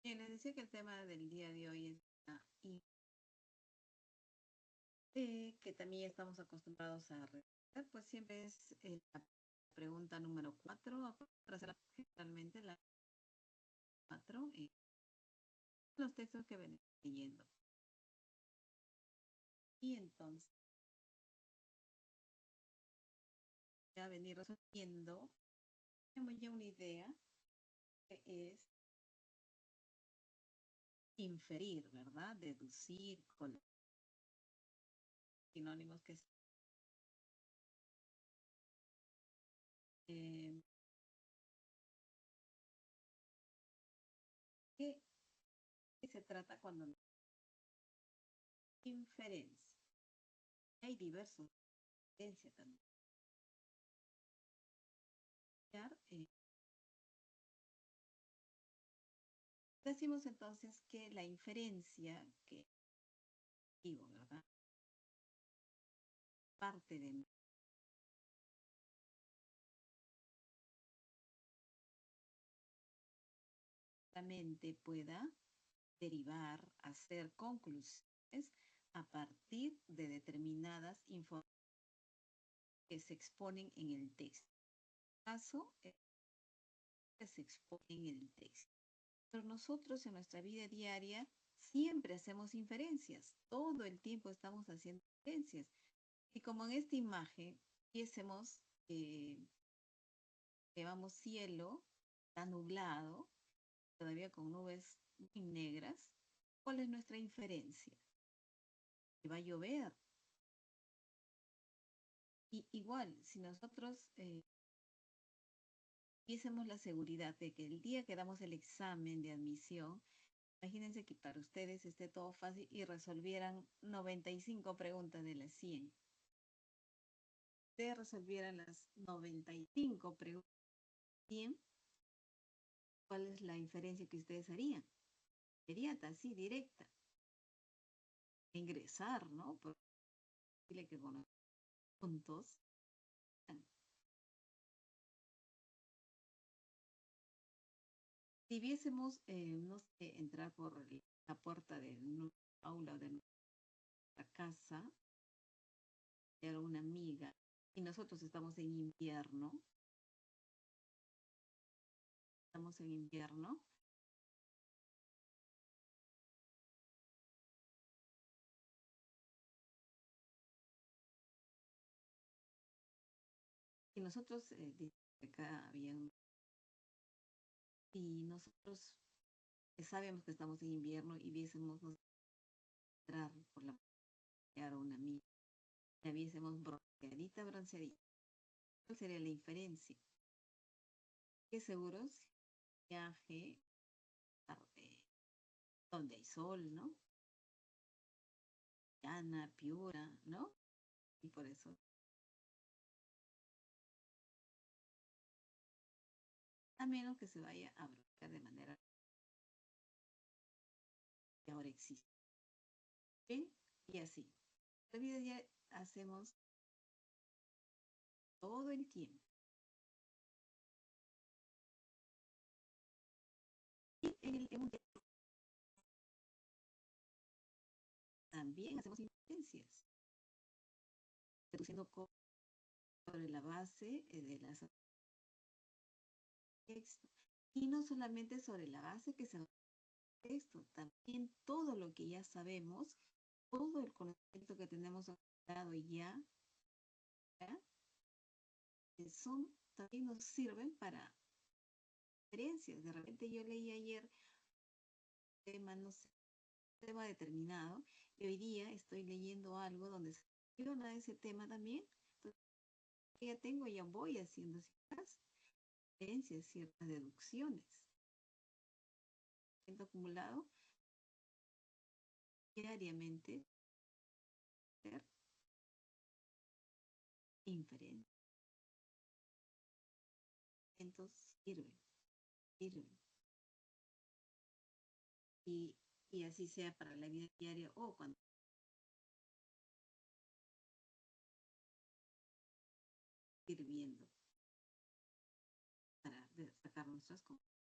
Bien, les decía que el tema del día de hoy es que también estamos acostumbrados a realizar, pues siempre es la pregunta número 4, para hacer generalmente la 4, los textos que ven leyendo. Y entonces, ya venir resolviendo, tenemos ya una idea que es inferir, ¿verdad? Deducir con los sinónimos que eh, ¿qué, qué se trata cuando inferencia? Hay diversos inferencias también. Eh, Decimos entonces que la inferencia, que digo, ¿verdad? Parte de nuestra mente pueda derivar, hacer conclusiones a partir de determinadas informaciones que se exponen en el texto. En caso, que se exponen en el texto. Pero nosotros en nuestra vida diaria siempre hacemos inferencias, todo el tiempo estamos haciendo inferencias. Y como en esta imagen, viésemos que vamos cielo, está nublado, todavía con nubes muy negras, ¿cuál es nuestra inferencia? Que va a llover. Y igual, si nosotros tuviésemos la seguridad de que el día que damos el examen de admisión, imagínense que para ustedes esté todo fácil y resolvieran 95 preguntas de las 100. Ustedes resolvieran las 95 preguntas de 100, ¿cuál es la inferencia que ustedes harían? Inmediata, así, directa. Ingresar, ¿no? Porque que con los puntos. Si viésemos, no sé, entrar por la puerta de nuestra aula o de nuestra casa, era una amiga, y nosotros estamos en invierno, y nosotros, acá había, y nosotros sabemos que estamos en invierno y viésemos entrar por la puerta una amiga, la viésemos bronceadita, bronceadita. ¿Cuál sería la inferencia? Que seguros viaje donde hay sol, ¿no? Llana, Piura, ¿no? Y por eso, a menos que se vaya a broncear de manera que ahora existe. ¿Bien? Y así. La vida ya hacemos todo el tiempo. Y en un también hacemos inferencias, deduciendo sobre la base de las textos. Y no solamente sobre la base que se texto, también todo lo que ya sabemos, todo el conocimiento que tenemos dado ya, ¿ya? Son, también nos sirven para experiencias. De repente yo leí ayer tema, no sé, tema determinado, y hoy día estoy leyendo algo donde se menciona ese tema también. Entonces, ya tengo, ya voy haciendo ciertas experiencias, ciertas deducciones. Siento acumulado diariamente ser inferente. Entonces, sirven. Y, y así sea para la vida diaria o cuando sirviendo para sacar nuestras cosas.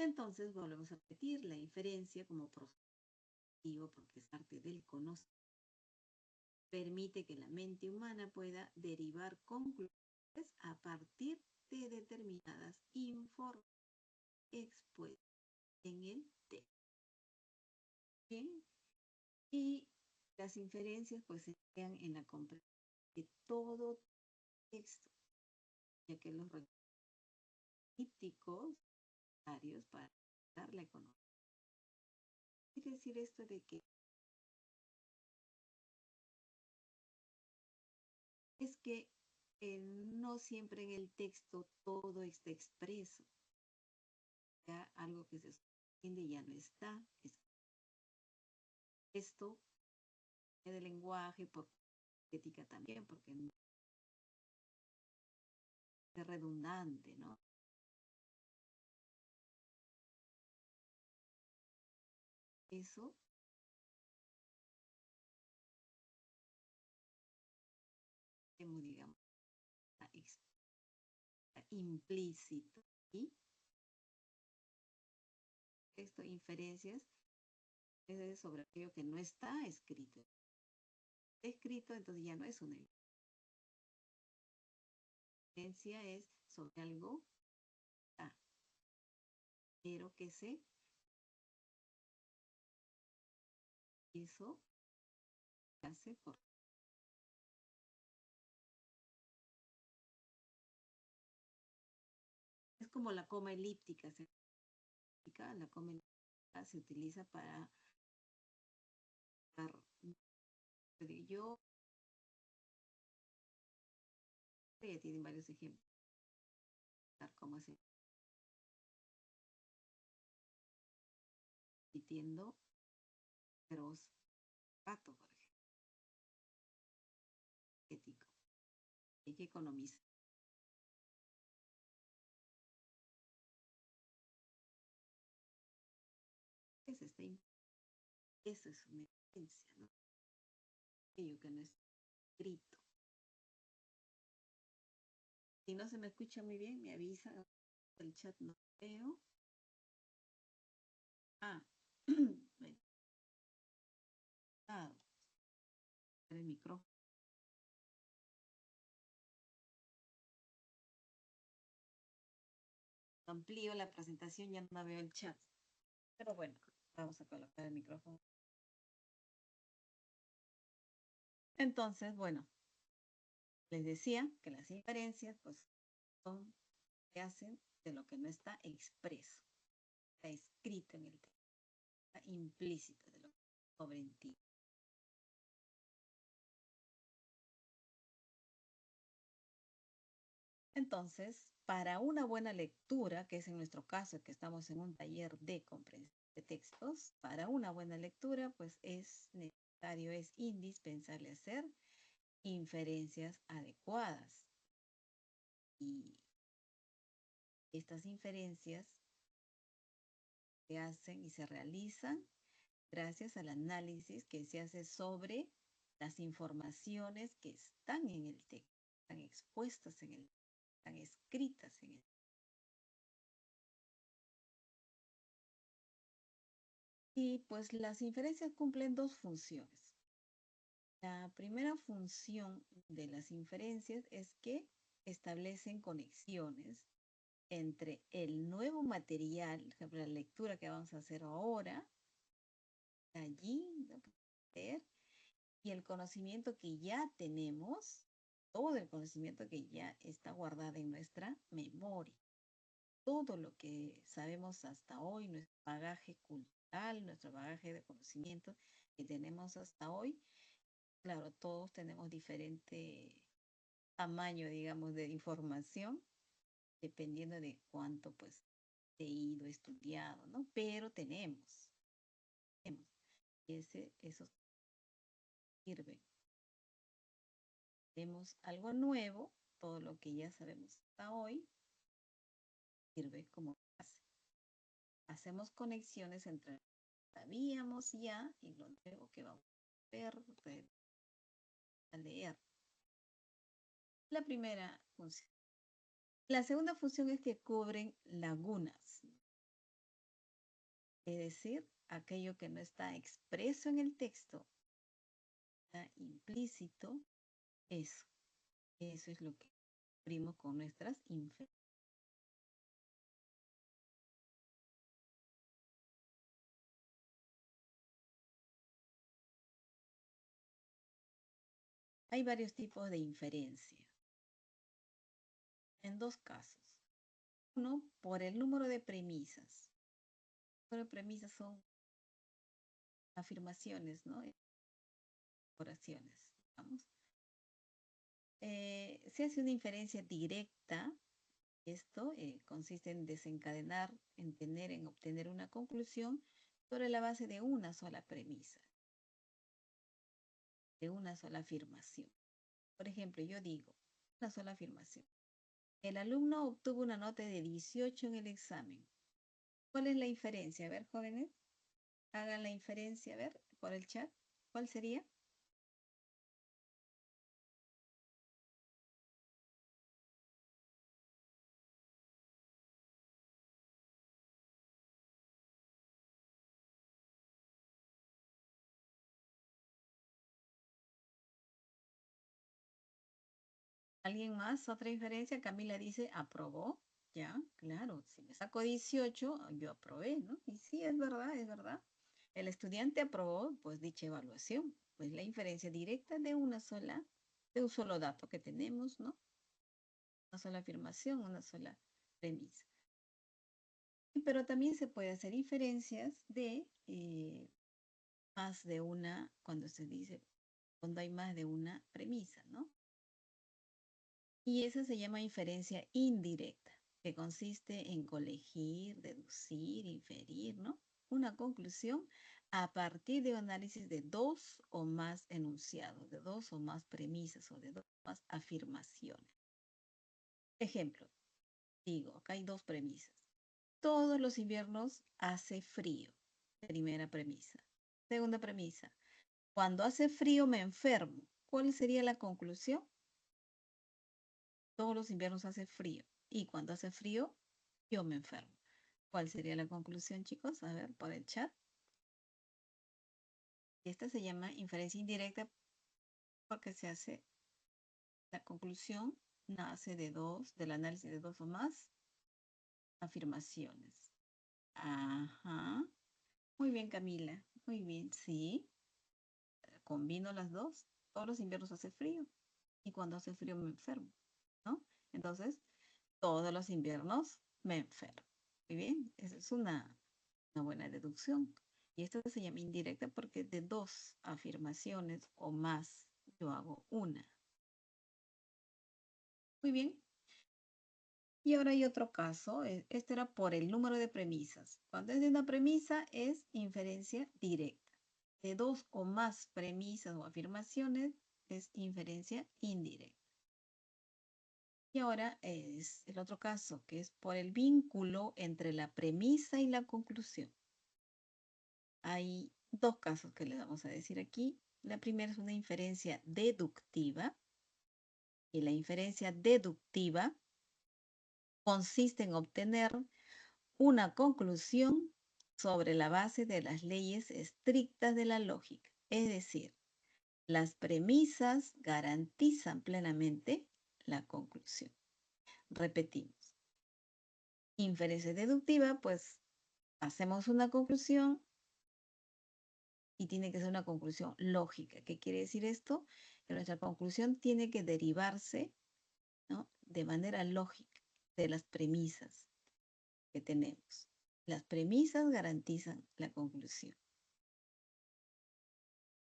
Entonces volvemos a repetir la inferencia como proceso porque es parte del conocimiento. Permite que la mente humana pueda derivar conclusiones a partir de determinadas informaciones expuestas en el texto. Bien, y las inferencias pues se emplean en la comprensión de todo texto, ya que los recursos necesarios para dar la economía. Quiere decir esto de que es que no siempre en el texto todo está expreso. Ya algo que se entiende ya no está. Esto de lenguaje, por ética también, porque no es redundante, ¿no? Eso, digamos, implícito. Y esto, inferencias, es sobre aquello que no está escrito. Escrito, entonces ya no es una inferencia, es sobre algo, pero que se hizo, hace por. Es como la coma elíptica. La coma elíptica se utiliza para dar, yo tienen varios ejemplos cómo se repitiendo feroz gato, por ejemplo, ético. Hay que economizar. Eso es una evidencia, ¿no? Aquello que no es escrito. Si no se me escucha muy bien, me avisa. El chat no veo. Bueno. El micrófono. Amplío la presentación, ya no veo el chat. Pero bueno, vamos a colocar el micrófono. Entonces, bueno, les decía que las inferencias, pues, son que hacen de lo que no está expreso, está escrito en el texto, está implícito de lo que sobre en ti. Entonces, para una buena lectura, que es en nuestro caso que estamos en un taller de comprensión de textos, para una buena lectura, pues es necesario, es indispensable hacer inferencias adecuadas. Y estas inferencias se hacen y se realizan gracias al análisis que se hace sobre las informaciones que están en el texto, están expuestas en el texto, están escritas en el texto. Y pues las inferencias cumplen dos funciones. La primera función de las inferencias es que establecen conexiones entre el nuevo material, por ejemplo, la lectura que vamos a hacer ahora, allí, ¿no? Y el conocimiento que ya tenemos, todo el conocimiento que ya está guardado en nuestra memoria. Todo lo que sabemos hasta hoy, nuestro bagaje cultural, nuestro bagaje de conocimiento que tenemos hasta hoy, claro, todos tenemos diferente tamaño, digamos, de información, dependiendo de cuánto, pues, he ido estudiado, ¿no? Pero tenemos. Y eso sirve. Tenemos algo nuevo, todo lo que ya sabemos hasta hoy, sirve como base. Hacemos conexiones entre lo que sabíamos ya y lo nuevo que vamos a ver, a leer. La primera función. La segunda función es que cubren lagunas. es decir, aquello que no está expreso en el texto, está implícito, eso. Eso es lo que descubrimos con nuestras inferencias. Hay varios tipos de inferencia. En dos casos. Uno, por el número de premisas. El número de premisas son afirmaciones, ¿no? Oraciones, digamos. Se hace una inferencia directa. Esto consiste en desencadenar, en obtener una conclusión sobre la base de una sola premisa, de una sola afirmación. Por ejemplo, yo digo, una sola afirmación. El alumno obtuvo una nota de 18 en el examen. ¿Cuál es la inferencia? A ver, jóvenes, hagan la inferencia, a ver, por el chat. ¿Cuál sería? ¿Alguien más? ¿Otra inferencia? Camila dice, aprobó. Ya, claro, si me saco 18, yo aprobé, ¿no? Y sí, es verdad, es verdad. El estudiante aprobó, pues, dicha evaluación. Pues la inferencia directa de de un solo dato que tenemos, ¿no? Una sola afirmación, una sola premisa. Pero también se puede hacer inferencias de más de una, cuando se dice, cuando hay más de una premisa, ¿no? Y esa se llama inferencia indirecta, que consiste en colegir, deducir, inferir, ¿no? Una conclusión a partir de un análisis de dos o más enunciados, de dos o más premisas o de dos o más afirmaciones. Ejemplo, digo, acá hay dos premisas. Todos los inviernos hace frío. Primera premisa. Segunda premisa. Cuando hace frío me enfermo. ¿Cuál sería la conclusión? Todos los inviernos hace frío. Y cuando hace frío, yo me enfermo. ¿Cuál sería la conclusión, chicos? A ver, por el chat. Esta se llama inferencia indirecta porque se hace, la conclusión nace del análisis de dos o más afirmaciones. Ajá. Muy bien, Camila. Muy bien, sí. Combino las dos. Todos los inviernos hace frío. Y cuando hace frío me enfermo, ¿no? Entonces, todos los inviernos me enfermo. Muy bien, esa es una buena deducción. Y esto se llama indirecta porque de dos afirmaciones o más yo hago una. Muy bien. Y ahora hay otro caso. Este era por el número de premisas. Cuando es de una premisa es inferencia directa. De dos o más premisas o afirmaciones es inferencia indirecta. Y ahora es el otro caso, que es por el vínculo entre la premisa y la conclusión. Hay dos casos que les vamos a decir aquí. La primera es una inferencia deductiva. Y la inferencia deductiva consiste en obtener una conclusión sobre la base de las leyes estrictas de la lógica. Es decir, las premisas garantizan plenamente la conclusión. Repetimos. Inferencia deductiva, pues hacemos una conclusión y tiene que ser una conclusión lógica. ¿Qué quiere decir esto? Que nuestra conclusión tiene que derivarse, ¿no?, de manera lógica de las premisas que tenemos. Las premisas garantizan la conclusión.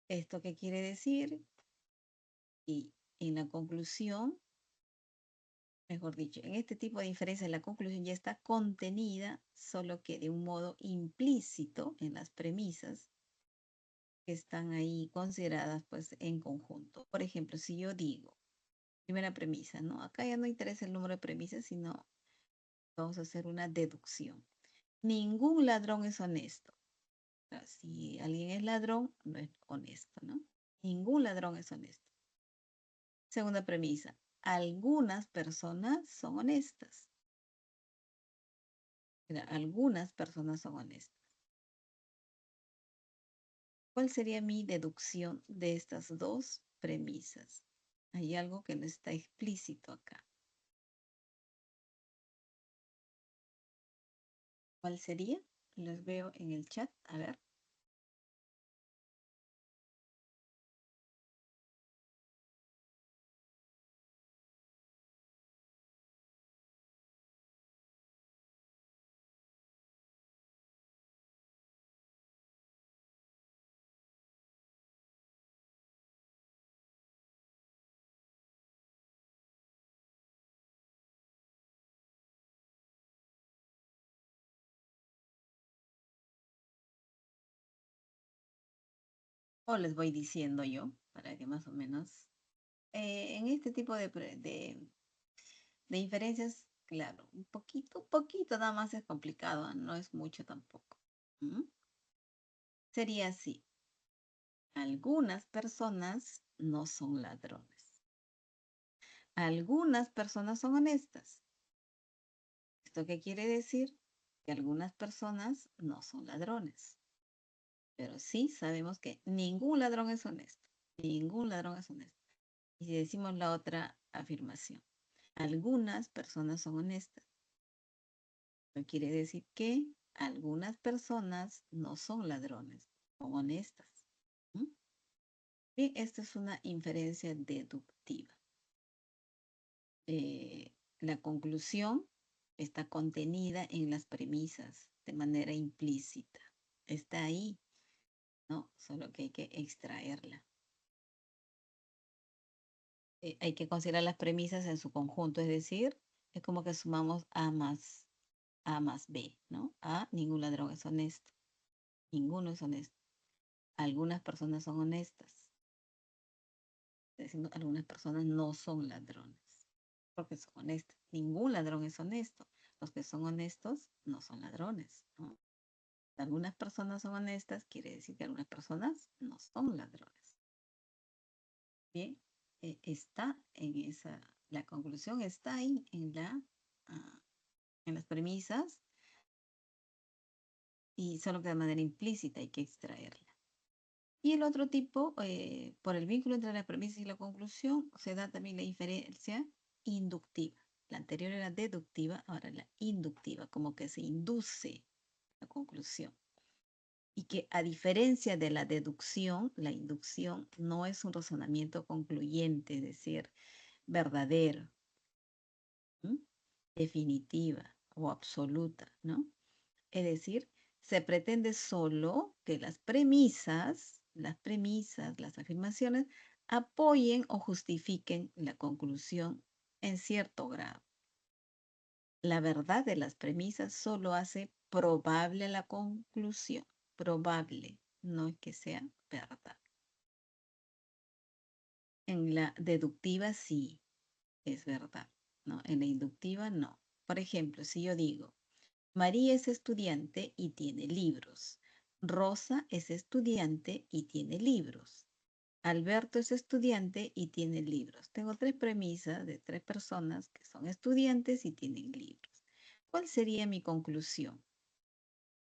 ¿Esto qué quiere decir? Y en la conclusión, mejor dicho, en este tipo de inferencia la conclusión ya está contenida, solo que de un modo implícito en las premisas que están ahí consideradas pues en conjunto. Por ejemplo, si yo digo, primera premisa, ¿no? Acá ya no interesa el número de premisas, sino vamos a hacer una deducción. Ningún ladrón es honesto. O sea, si alguien es ladrón, no es honesto, ¿no? Ningún ladrón es honesto. Segunda premisa, algunas personas son honestas. Algunas personas son honestas. ¿Cuál sería mi deducción de estas dos premisas? Hay algo que no está explícito acá. ¿Cuál sería? Los veo en el chat. A ver. O les voy diciendo yo, para que más o menos. En este tipo de inferencias, claro, un poquito nada más es complicado, no es mucho tampoco. ¿Mm? Sería así. Algunas personas no son ladrones. Algunas personas son honestas. ¿Esto qué quiere decir? Que algunas personas no son ladrones. Pero sí sabemos que ningún ladrón es honesto. Ningún ladrón es honesto. Y si decimos la otra afirmación, algunas personas son honestas. No quiere decir que algunas personas no son ladrones, son honestas. ¿Mm? Bien, esta es una inferencia deductiva. La conclusión está contenida en las premisas de manera implícita. Está ahí, ¿no? Solo que hay que extraerla. Hay que considerar las premisas en su conjunto, es decir, es como que sumamos A más B, ¿no? A, ningún ladrón es honesto. Ninguno es honesto. Algunas personas son honestas. Diciendo, algunas personas no son ladrones, porque son honestas. Ningún ladrón es honesto. Los que son honestos no son ladrones, ¿no? Algunas personas son honestas, quiere decir que algunas personas no son ladrones. Bien, está en la conclusión está ahí en las premisas y solo que de manera implícita hay que extraerla. Y el otro tipo, por el vínculo entre la premisa y la conclusión, se da también la inferencia inductiva. La anterior era deductiva, ahora la inductiva, como que se induce la conclusión. Y que a diferencia de la deducción, la inducción no es un razonamiento concluyente, es decir, verdadero, ¿m? Definitiva o absoluta, ¿no? Es decir, se pretende solo que las afirmaciones, apoyen o justifiquen la conclusión en cierto grado. La verdad de las premisas solo hace probable la conclusión. Probable, no es que sea verdad. En la deductiva sí es verdad, ¿no? En la inductiva no. Por ejemplo, si yo digo, María es estudiante y tiene libros. Rosa es estudiante y tiene libros. Alberto es estudiante y tiene libros. Tengo tres premisas de tres personas que son estudiantes y tienen libros. ¿Cuál sería mi conclusión?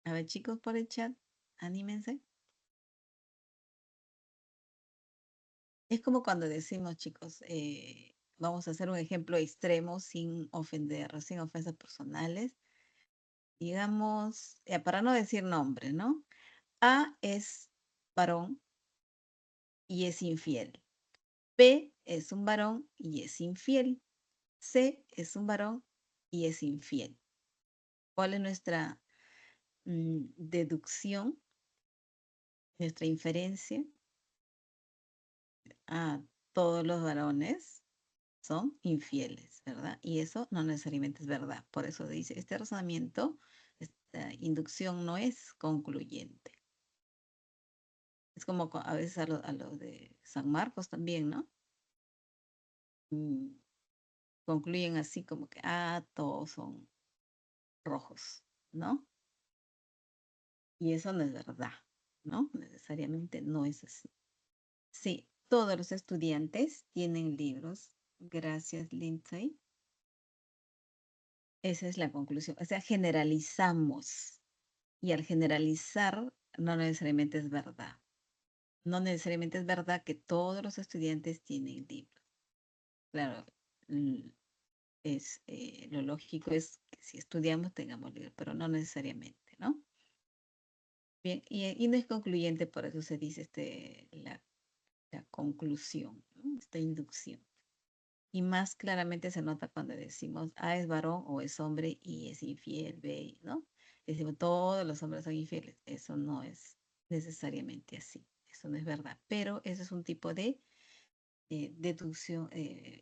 A ver, chicos, por el chat, anímense. Es como cuando decimos, chicos, vamos a hacer un ejemplo extremo sin ofender, sin ofensas personales. Digamos, para no decir nombre, ¿no? A es varón y es infiel. B es un varón y es infiel. C es un varón y es infiel. ¿Cuál es nuestra deducción, nuestra inferencia? A todos los varones son infieles, ¿verdad? Y eso no necesariamente es verdad. Por eso dice, este razonamiento, esta inducción no es concluyente. Es como a veces a los de San Marcos también, ¿no? Mm, concluyen así como que, todos son rojos, ¿no? Y eso no es verdad, ¿no? Necesariamente no es así. Sí, todos los estudiantes tienen libros. Gracias, Lindsay. Esa es la conclusión. O sea, generalizamos. Y al generalizar, no necesariamente es verdad. No necesariamente es verdad que todos los estudiantes tienen libros. Claro, lo lógico es que si estudiamos tengamos libros, pero no necesariamente, ¿no? Bien, y no es concluyente, por eso se dice la conclusión, ¿no? Esta inducción. Y más claramente se nota cuando decimos A es varón o es hombre y es infiel, B, ¿no? Decimos todos los hombres son infieles. Eso no es necesariamente así. Eso no es verdad. Pero eso es un tipo de deducción,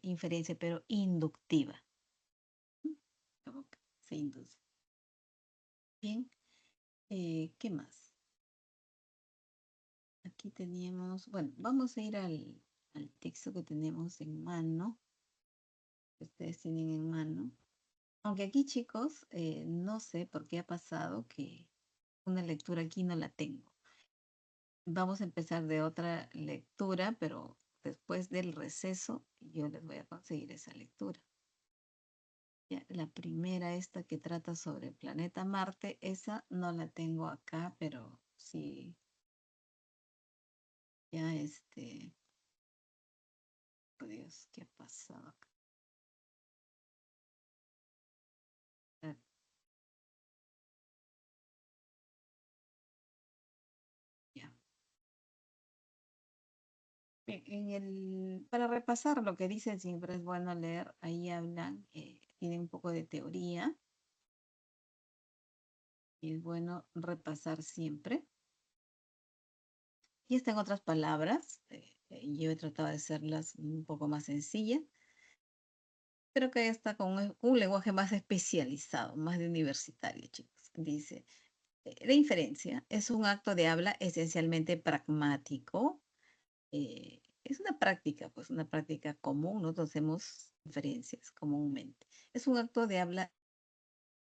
inferencia, pero inductiva. Como que se induce. Bien, ¿qué más? Aquí teníamos, bueno, vamos a ir al texto que tenemos en mano, que ustedes tienen en mano. Aunque aquí, chicos, no sé por qué ha pasado que una lectura aquí no la tengo. Vamos a empezar de otra lectura, pero después del receso yo les voy a conseguir esa lectura. Ya, la primera, esta que trata sobre el planeta Marte, esa no la tengo acá, pero sí, ya oh Dios, ¿qué ha pasado acá? Ah, ya. Bien, para repasar lo que dicen, siempre es bueno leer, ahí hablan, tienen un poco de teoría y es bueno repasar siempre. Y está en otras palabras, yo he tratado de hacerlas un poco más sencillas, pero que está con un lenguaje más especializado, más de universitario, chicos. Dice, la inferencia es un acto de habla esencialmente pragmático. Es una práctica, pues una práctica común, nosotros hacemos inferencias comúnmente. Es un acto de habla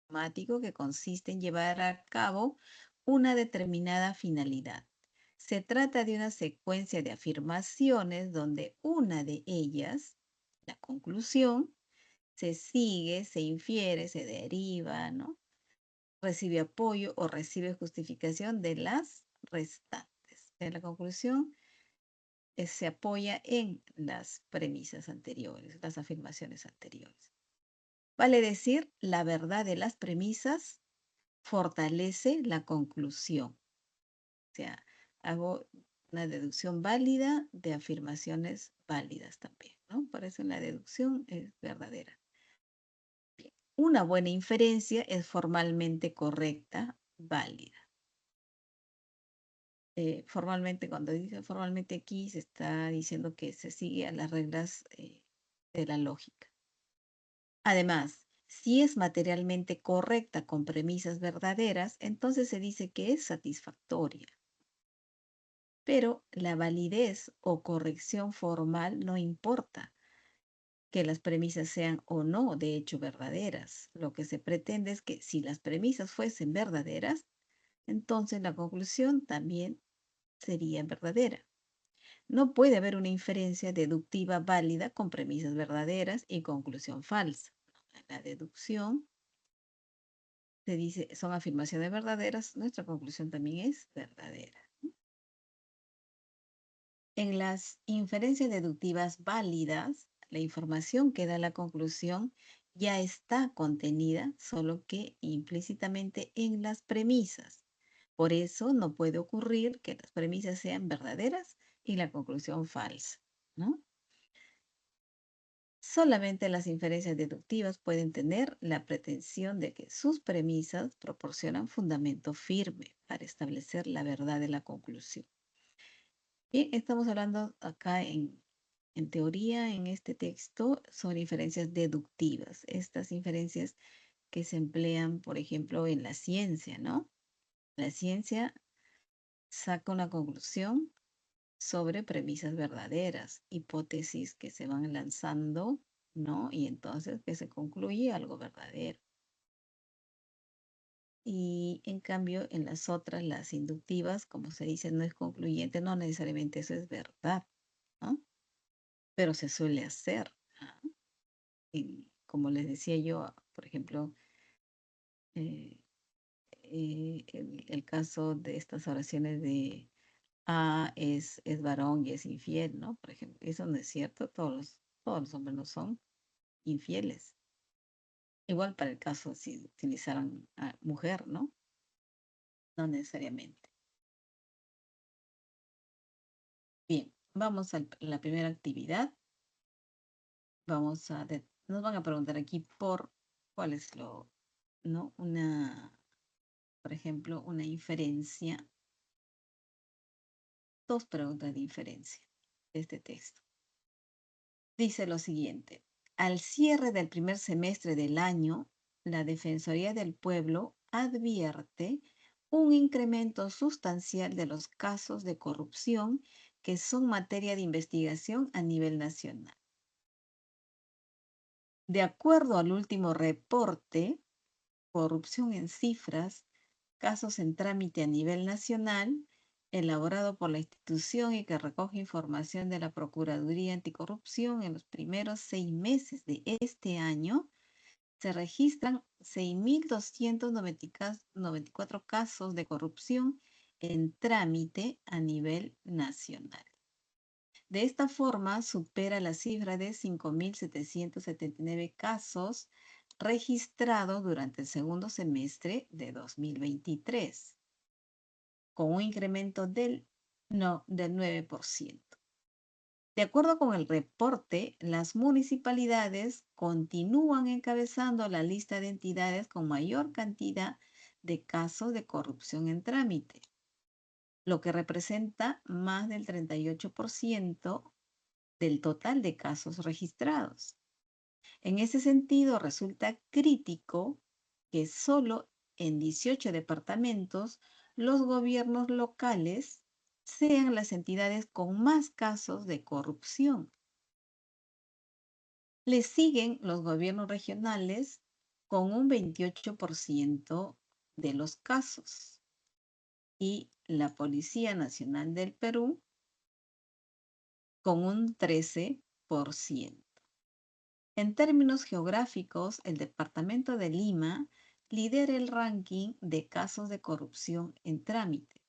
pragmático que consiste en llevar a cabo una determinada finalidad. Se trata de una secuencia de afirmaciones donde una de ellas, la conclusión, se sigue, se infiere, se deriva, ¿no? Recibe apoyo o recibe justificación de las restantes. La conclusión se apoya en las premisas anteriores, las afirmaciones anteriores. Vale decir, la verdad de las premisas fortalece la conclusión. O sea, hago una deducción válida de afirmaciones válidas también, ¿no? Por eso la deducción es verdadera. Bien. Una buena inferencia es formalmente correcta, válida. Formalmente, cuando dice formalmente aquí, se está diciendo que se sigue a las reglas de la lógica. Además, si es materialmente correcta con premisas verdaderas, entonces se dice que es satisfactoria. Pero la validez o corrección formal no importa que las premisas sean o no de hecho verdaderas. Lo que se pretende es que si las premisas fuesen verdaderas, entonces la conclusión también sería verdadera. No puede haber una inferencia deductiva válida con premisas verdaderas y conclusión falsa. En la deducción se dice, son afirmaciones verdaderas, nuestra conclusión también es verdadera. En las inferencias deductivas válidas, la información que da la conclusión ya está contenida, solo que implícitamente en las premisas. Por eso no puede ocurrir que las premisas sean verdaderas y la conclusión falsa, ¿no? Solamente las inferencias deductivas pueden tener la pretensión de que sus premisas proporcionan fundamento firme para establecer la verdad de la conclusión. Bien, estamos hablando acá en teoría, en este texto, sobre inferencias deductivas. Estas inferencias que se emplean, por ejemplo, en la ciencia, ¿no? La ciencia saca una conclusión sobre premisas verdaderas, hipótesis que se van lanzando, ¿no? Y entonces que se concluye algo verdadero. Y en cambio, en las otras, las inductivas, como se dice, no es concluyente, no necesariamente eso es verdad, ¿no? Pero se suele hacer. ¿Ah? Y como les decía yo, por ejemplo, eh, el caso de estas oraciones de es varón y es infiel, ¿no? Por ejemplo, eso no es cierto, todos los hombres no son infieles. Igual para el caso si utilizaran a mujer, ¿no? No necesariamente. Bien, vamos a la primera actividad. Nos van a preguntar aquí por cuál es ¿no? Por ejemplo, una inferencia, dos preguntas de inferencia de este texto. Dice lo siguiente: al cierre del primer semestre del año, la Defensoría del Pueblo advierte un incremento sustancial de los casos de corrupción que son materia de investigación a nivel nacional. De acuerdo al último reporte, Corrupción en Cifras, casos en trámite a nivel nacional, elaborado por la institución y que recoge información de la Procuraduría Anticorrupción en los primeros 6 meses de este año, se registran 6.294 casos de corrupción en trámite a nivel nacional. De esta forma, supera la cifra de 5.779 casos registrados durante el segundo semestre de 2023, con un incremento del 9%. De acuerdo con el reporte, las municipalidades continúan encabezando la lista de entidades con mayor cantidad de casos de corrupción en trámite, lo que representa más del 38% del total de casos registrados. En ese sentido, resulta crítico que solo en 18 departamentos los gobiernos locales sean las entidades con más casos de corrupción. Le siguen los gobiernos regionales con un 28% de los casos y la Policía Nacional del Perú con un 13%. En términos geográficos, el departamento de Lima lidera el ranking de casos de corrupción en trámite,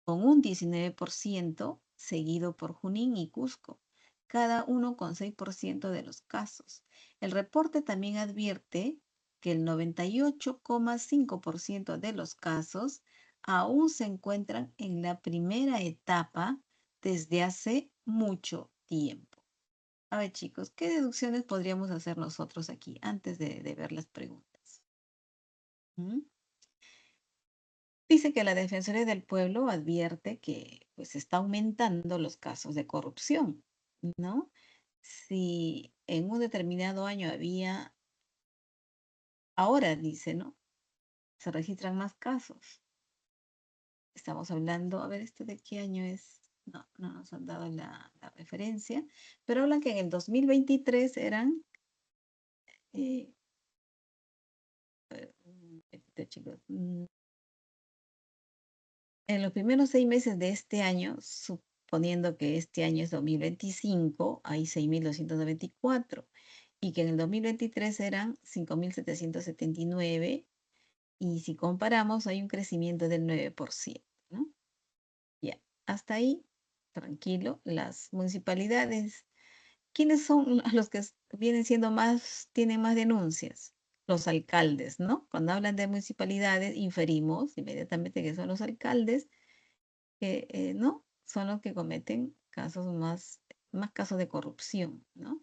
con un 19%, seguido por Junín y Cusco, cada uno con 6% de los casos. El reporte también advierte que el 98,5% de los casos aún se encuentran en la primera etapa desde hace mucho tiempo. A ver, chicos, ¿qué deducciones podríamos hacer nosotros aquí antes de ver las preguntas? ¿Mm? Dice que la Defensoría del Pueblo advierte que pues está aumentando los casos de corrupción, ¿no? Si en un determinado año ahora dice, ¿no? Se registran más casos. Estamos hablando, a ver, ¿esto de qué año es? No, no nos han dado la referencia, pero hablan que en el 2023 eran eh, chicos, en los primeros 6 meses de este año, suponiendo que este año es 2025, hay 6.294 y que en el 2023 eran 5.779 y si comparamos hay un crecimiento del 9%, ¿no? Ya, hasta ahí, tranquilo, las municipalidades. ¿Quiénes son los que vienen siendo tienen más denuncias? Los alcaldes, ¿no? Cuando hablan de municipalidades, inferimos inmediatamente que son los alcaldes que, ¿no? Son los que cometen más casos de corrupción, ¿no?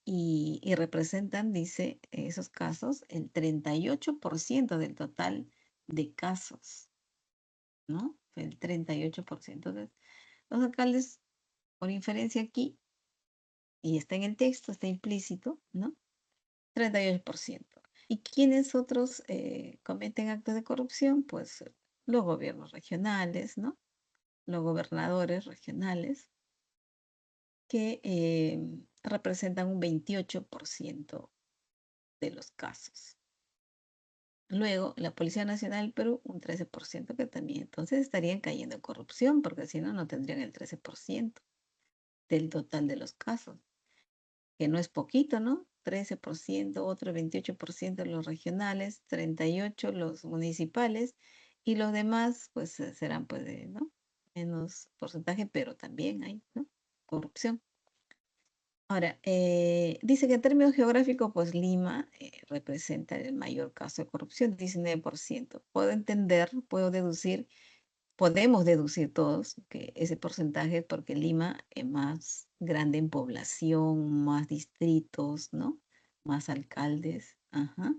Y representan, dice, esos casos, el 38% del total de casos, ¿no? El 38%. Entonces, los alcaldes, por inferencia aquí, y está en el texto, está implícito, ¿no? 38%. ¿Y quiénes otros cometen actos de corrupción? Pues los gobiernos regionales, ¿no? Los gobernadores regionales, que representan un 28% de los casos. Luego, la Policía Nacional del Perú, un 13%, que también entonces estarían cayendo en corrupción, porque si no, no tendrían el 13% del total de los casos, que no es poquito, ¿no? 13%, otro 28% los regionales, 38% los municipales Y los demás, pues serán pues ¿no? Menos porcentaje, pero también hay, ¿no? Corrupción. Ahora, dice que en términos geográficos, pues Lima representa el mayor caso de corrupción, 19%. Puedo entender, puedo deducir, podemos deducir todos que ese porcentaje es porque Lima es más grande en población, más distritos, ¿no? Más alcaldes. Ajá.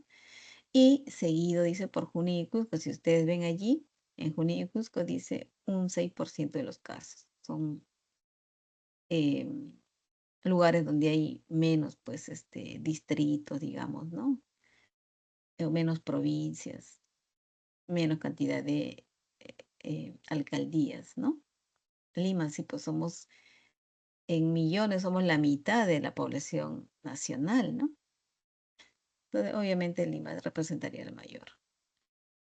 Y seguido dice por Junín y Cusco. Si ustedes ven allí, en Junín y Cusco dice un 6% de los casos. Son lugares donde hay menos, pues, distritos, digamos, ¿no? O menos provincias, menos cantidad de alcaldías, ¿no? Lima, sí, pues somos en millones, somos la mitad de la población nacional, ¿no? Entonces, obviamente Lima representaría el mayor.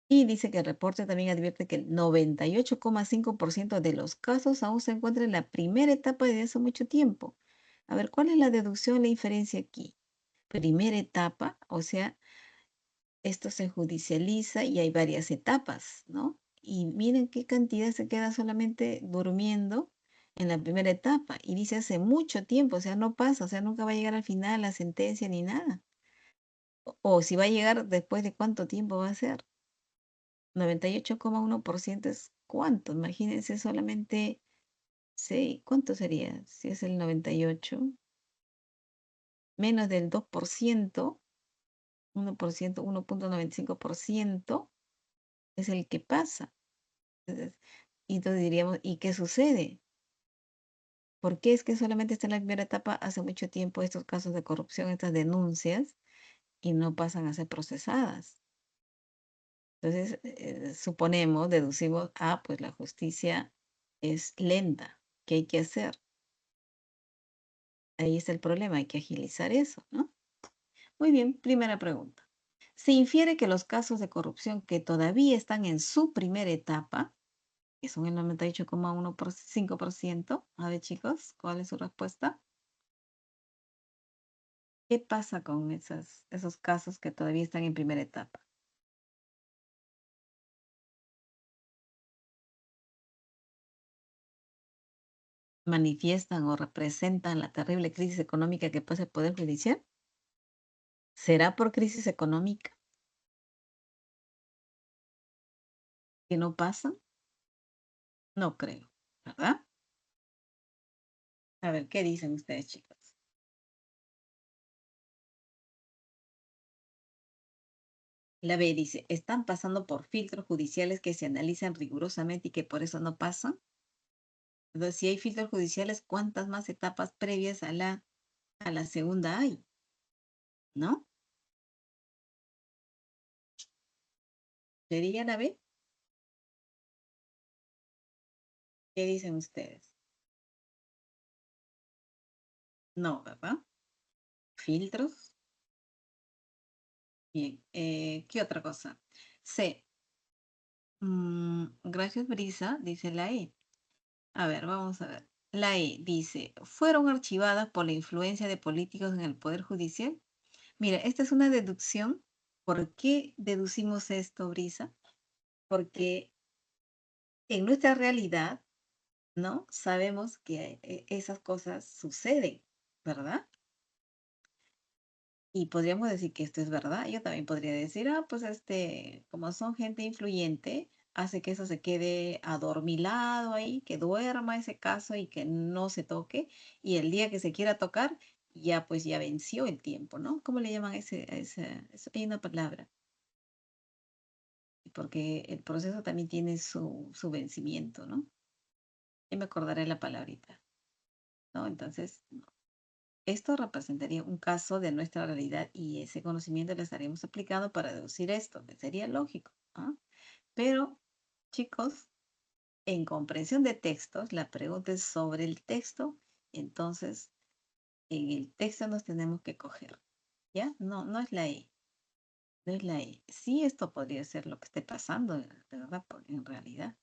Y dice que el reporte también advierte que el 98,5% de los casos aún se encuentra en la primera etapa de hace mucho tiempo. A ver, ¿cuál es la deducción, la inferencia aquí? Primera etapa, o sea, esto se judicializa y hay varias etapas, ¿no? Y miren qué cantidad se queda solamente durmiendo en la primera etapa. Y dice hace mucho tiempo, o sea, no pasa, o sea, nunca va a llegar al final la sentencia ni nada. O si va a llegar después de cuánto tiempo va a ser. 98,1% es cuánto, imagínense solamente, sí, ¿cuánto sería? Si es el 98, menos del 2%, 1%, 1,95% es el que pasa. Entonces, y entonces diríamos, ¿y qué sucede? ¿Por qué es que solamente está en la primera etapa hace mucho tiempo estos casos de corrupción, estas denuncias, y no pasan a ser procesadas? Entonces, suponemos, deducimos, pues la justicia es lenta. ¿Qué hay que hacer? Ahí está el problema, hay que agilizar eso, ¿no? Muy bien, primera pregunta. Se infiere que los casos de corrupción que todavía están en su primera etapa, que son el 98,15%, a ver chicos, ¿cuál es su respuesta? ¿Qué pasa con esos casos que todavía están en primera etapa? ¿Manifiestan o representan la terrible crisis económica que pasa el Poder Judicial? ¿Será por crisis económica que no pasan? No creo, ¿verdad? A ver, ¿qué dicen ustedes, chicos? La B dice, están pasando por filtros judiciales que se analizan rigurosamente y que por eso no pasan. Entonces, si hay filtros judiciales, ¿cuántas más etapas previas a la segunda hay? ¿No? ¿Le diría la B? ¿Qué dicen ustedes? No, ¿verdad? ¿Filtros? Bien. ¿Qué otra cosa? C. Gracias, Brisa, dice la E. A ver, vamos a ver. La E dice, ¿fueron archivadas por la influencia de políticos en el Poder Judicial? Mira, esta es una deducción. ¿Por qué deducimos esto, Brisa? Porque en nuestra realidad, ¿no? Sabemos que esas cosas suceden, ¿verdad? Y podríamos decir que esto es verdad. Yo también podría decir, pues como son gente influyente, hace que eso se quede adormilado ahí, que duerma ese caso y que no se toque. Y el día que se quiera tocar, ya pues ya venció el tiempo, ¿no? ¿Cómo le llaman hay una palabra, porque el proceso también tiene su vencimiento, ¿no? Y me acordaré la palabrita, ¿no? Entonces, esto representaría un caso de nuestra realidad y ese conocimiento lo estaríamos aplicando para deducir esto, que sería lógico, ¿ah? Pero, chicos, en comprensión de textos, la pregunta es sobre el texto, entonces en el texto nos tenemos que coger, ¿ya? No, no es la E, no es la E. Sí, esto podría ser lo que esté pasando, de verdad, en realidad,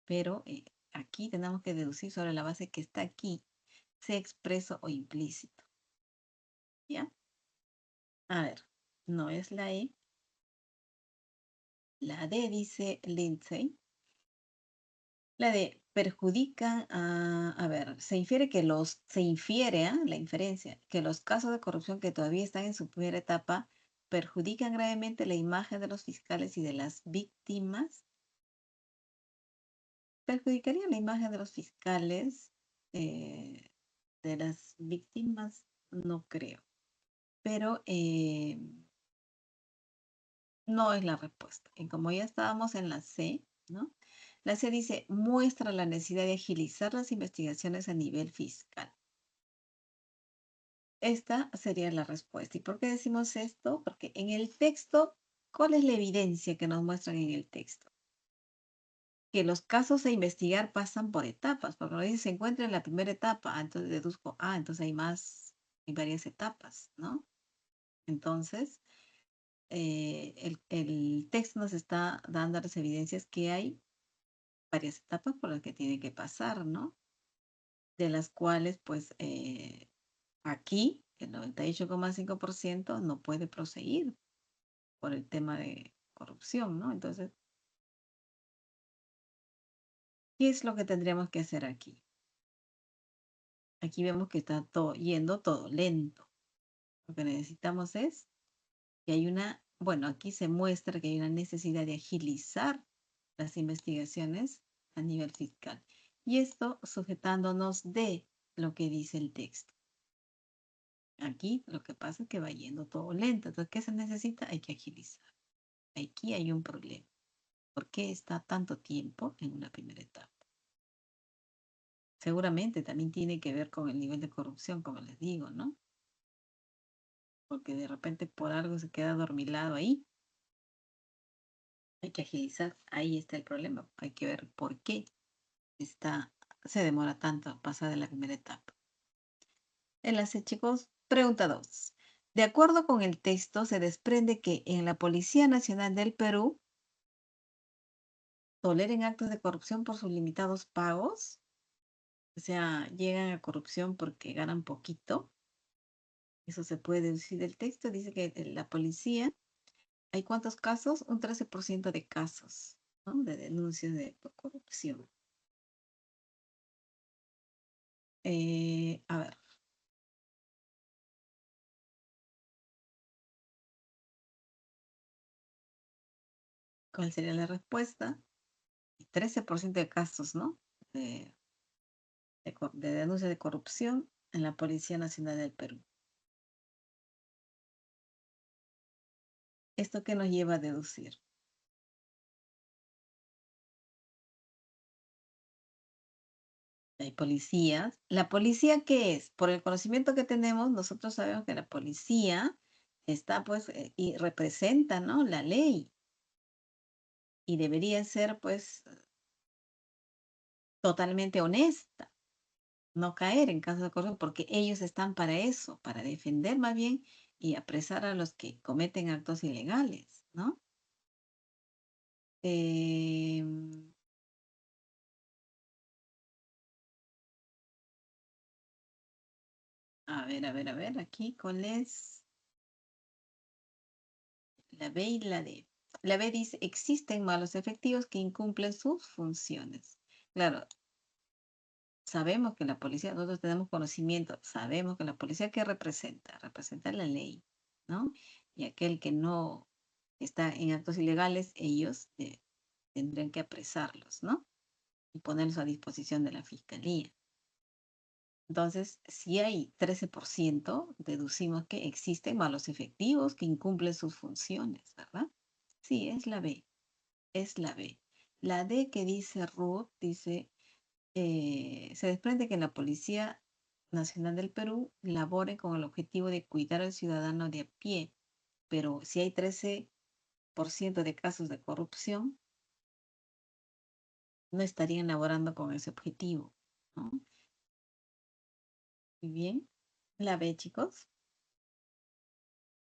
pero aquí tenemos que deducir sobre la base que está aquí, sea expreso o implícito, ¿ya? A ver, no es la E. La D dice Lindsay. La D perjudican a ver, se infiere, la inferencia, que los casos de corrupción que todavía están en su primera etapa perjudican gravemente la imagen de los fiscales y de las víctimas. Perjudicaría la imagen de los fiscales, de las víctimas, no creo. Pero no es la respuesta. Y como ya estábamos en la C, ¿no? La C dice, muestra la necesidad de agilizar las investigaciones a nivel fiscal. Esta sería la respuesta. ¿Y por qué decimos esto? Porque en el texto, ¿cuál es la evidencia que nos muestran en el texto? Que los casos a investigar pasan por etapas, porque nos dice se encuentra en la primera etapa, entonces deduzco, entonces hay varias etapas, ¿no? Entonces, el texto nos está dando las evidencias que hay varias etapas por las que tiene que pasar, ¿no? De las cuales, pues, aquí el 98,5% no puede proseguir por el tema de corrupción, ¿no? Entonces, ¿qué es lo que tendríamos que hacer aquí? Aquí vemos que está yendo todo lento. Lo que necesitamos es que hay bueno, aquí se muestra que hay una necesidad de agilizar las investigaciones a nivel fiscal. Y esto sujetándonos de lo que dice el texto. Aquí lo que pasa es que va yendo todo lento. Entonces, ¿qué se necesita? Hay que agilizar. Aquí hay un problema. ¿Por qué está tanto tiempo en una primera etapa? Seguramente también tiene que ver con el nivel de corrupción, como les digo, ¿no? Porque de repente por algo se queda dormilado ahí. Hay que agilizar. Ahí está el problema. Hay que ver por qué se demora tanto pasar de la primera etapa. Enlace, chicos. Pregunta 2. De acuerdo con el texto, se desprende que en la Policía Nacional del Perú toleren actos de corrupción por sus limitados pagos. O sea, llegan a corrupción porque ganan poquito. Eso se puede deducir del texto. Dice que en la policía hay ¿cuántos casos? Un 13% de casos, ¿no? De denuncias de corrupción. A ver. ¿Cuál sería la respuesta? 13% de casos, ¿no? De, de denuncia de corrupción en la Policía Nacional del Perú. ¿Esto qué nos lleva a deducir? Hay policías. ¿La policía qué es? Por el conocimiento que tenemos, nosotros sabemos que la policía está, pues, y representa, ¿no? La ley. Y debería ser, pues, totalmente honesta, no caer en casos de corrupción, porque ellos están para eso, para defender más bien y apresar a los que cometen actos ilegales, ¿no? Em, a ver, aquí, ¿cuál es? La B y la D. La B dice, existen malos efectivos que incumplen sus funciones. Claro, sabemos que la policía, nosotros tenemos conocimiento, sabemos que la policía que representa, representa la ley, ¿no? Y aquel que no está en actos ilegales, ellos tendrían que apresarlos, ¿no? Y ponerlos a disposición de la fiscalía. Entonces, si hay 13%, deducimos que existen malos efectivos que incumplen sus funciones, ¿verdad? Sí, es la B, es la B. La D que dice Ruth, dice, se desprende que la Policía Nacional del Perú labore con el objetivo de cuidar al ciudadano de a pie, pero si hay 13% de casos de corrupción, no estarían laborando con ese objetivo, ¿no? Muy bien. La B, chicos.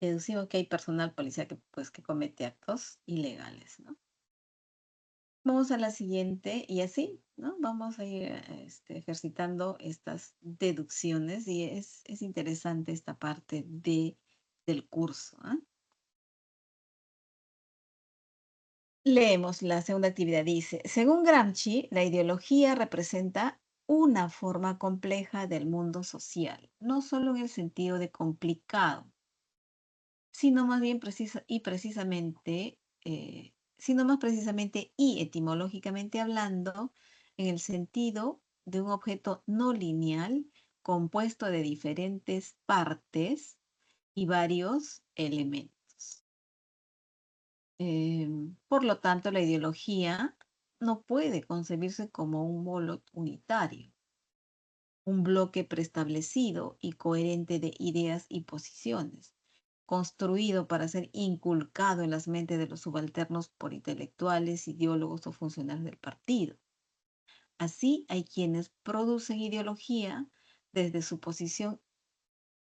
Deducimos que hay personal policial que, pues, que comete actos ilegales, ¿no? Vamos a la siguiente y así, ¿no? Vamos a ir ejercitando estas deducciones y es interesante esta parte del curso, ¿ah? Leemos la segunda actividad. Dice, según Gramsci, la ideología representa una forma compleja del mundo social, no solo en el sentido de complicado, sino más bien sino más precisamente y etimológicamente hablando, en el sentido de un objeto no lineal compuesto de diferentes partes y varios elementos. Por lo tanto, la ideología no puede concebirse como un bolo unitario, un bloque preestablecido y coherente de ideas y posiciones, construido para ser inculcado en las mentes de los subalternos por intelectuales, ideólogos o funcionarios del partido. Así, hay quienes producen ideología desde su posición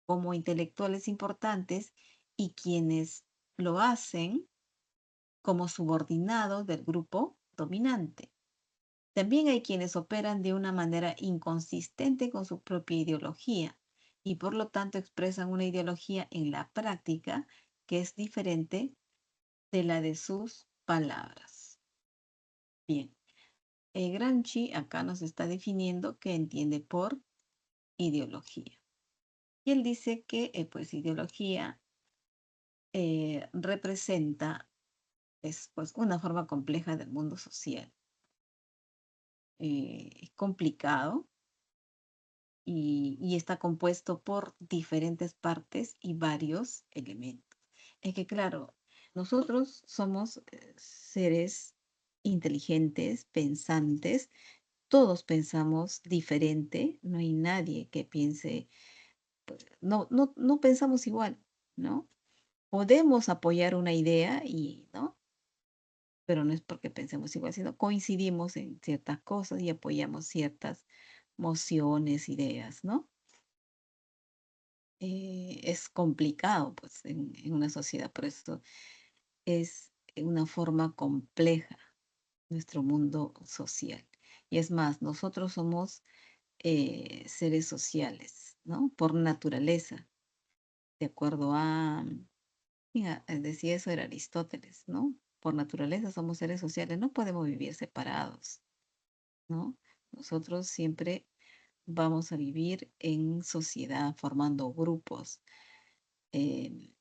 como intelectuales importantes y quienes lo hacen como subordinados del grupo dominante. También hay quienes operan de una manera inconsistente con su propia ideología y por lo tanto expresan una ideología en la práctica que es diferente de la de sus palabras. Bien, Gramsci acá nos está definiendo qué entiende por ideología. Y él dice que pues ideología representa pues, una forma compleja del mundo social. Es complicado y está compuesto por diferentes partes y varios elementos. Es que, claro, nosotros somos seres inteligentes, pensantes, todos pensamos diferente, no hay nadie que piense, pues, no pensamos igual, ¿no? Podemos apoyar una idea y, ¿no? Pero no es porque pensemos igual, sino coincidimos en ciertas cosas y apoyamos ciertas mociones, ideas, ¿no? Es complicado, pues, en una sociedad, por eso es una forma compleja nuestro mundo social. Y es más, nosotros somos seres sociales, ¿no? Por naturaleza, de acuerdo a, mira, decía eso era Aristóteles, ¿no? Por naturaleza somos seres sociales, no podemos vivir separados, ¿no? Nosotros siempre vamos a vivir en sociedad, formando grupos, eh,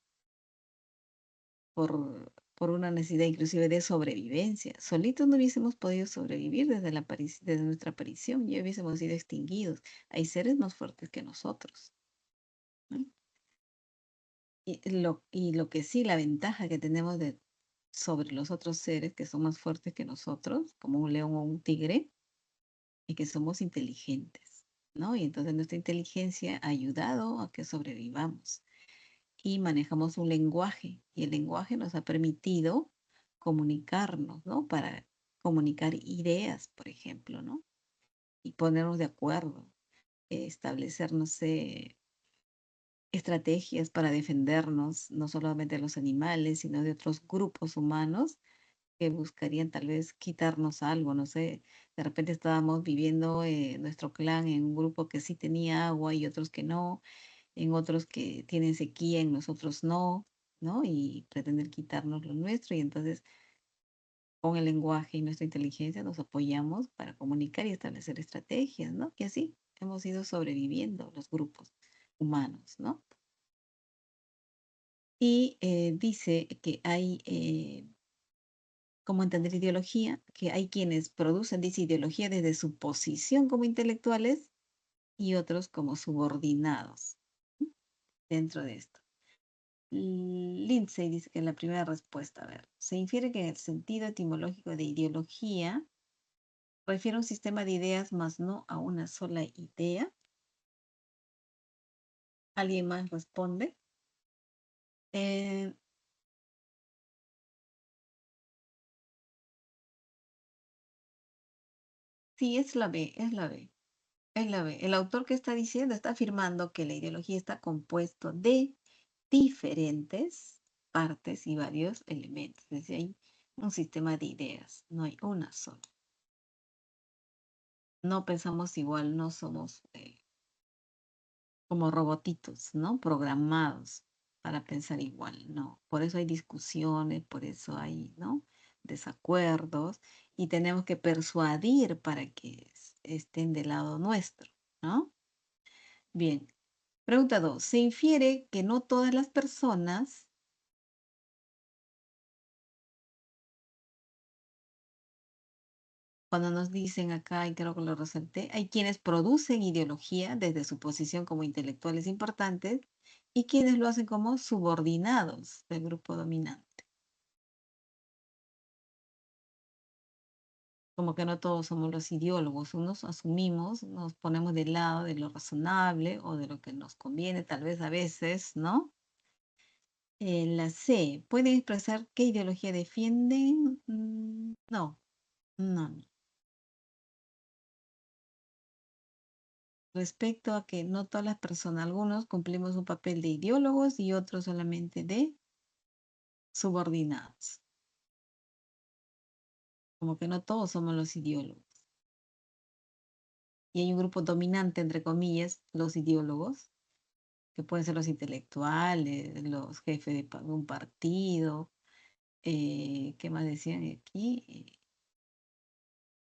por una necesidad inclusive de sobrevivencia. Solitos no hubiésemos podido sobrevivir desde nuestra aparición, ya hubiésemos sido extinguidos. Hay seres más fuertes que nosotros, ¿no? Y lo que sí, la ventaja que tenemos sobre los otros seres que son más fuertes que nosotros, como un león o un tigre, es que somos inteligentes, ¿no? Y entonces nuestra inteligencia ha ayudado a que sobrevivamos y manejamos un lenguaje y el lenguaje nos ha permitido comunicarnos, ¿no? Para comunicar ideas, por ejemplo, ¿no? Y ponernos de acuerdo, establecer, no sé, estrategias para defendernos, no solamente de los animales, sino de otros grupos humanos que buscarían tal vez quitarnos algo, no sé, de repente estábamos viviendo nuestro clan en un grupo que sí tenía agua y otros que no, en otros que tienen sequía, en nosotros no, ¿no? Y pretender quitarnos lo nuestro y entonces con el lenguaje y nuestra inteligencia nos apoyamos para comunicar y establecer estrategias, ¿no? Y así hemos ido sobreviviendo los grupos humanos, ¿no? Y dice que hay, como entender ideología, que hay quienes producen dicha ideología desde su posición como intelectuales y otros como subordinados, ¿no? Dentro de esto. Lindsay dice que en la primera respuesta, a ver, se infiere que en el sentido etimológico de ideología refiere a un sistema de ideas más no a una sola idea. ¿Alguien más responde? Eh, sí, es la B, es la B, es la B. El autor que está diciendo está afirmando que la ideología está compuesto de diferentes partes y varios elementos. Es decir, hay un sistema de ideas, no hay una sola. No pensamos igual, no somos como robotitos, ¿no? Programados para pensar igual, ¿no? Por eso hay discusiones, por eso hay, ¿no? desacuerdos y tenemos que persuadir para que estén del lado nuestro, ¿no? Bien. Pregunta 2. Se infiere que no todas las personas, cuando nos dicen acá, y creo que lo resalté, hay quienes producen ideología desde su posición como intelectuales importantes y quienes lo hacen como subordinados del grupo dominante. Como que no todos somos los ideólogos, unos asumimos, nos ponemos del lado de lo razonable o de lo que nos conviene, tal vez a veces, ¿no? La C, ¿pueden expresar qué ideología defienden? No, no, no. Respecto a que no todas las personas, algunos cumplimos un papel de ideólogos y otros solamente de subordinados. Como que no todos somos los ideólogos. Y hay un grupo dominante, entre comillas, los ideólogos, que pueden ser los intelectuales, los jefes de un partido, ¿qué más decían aquí?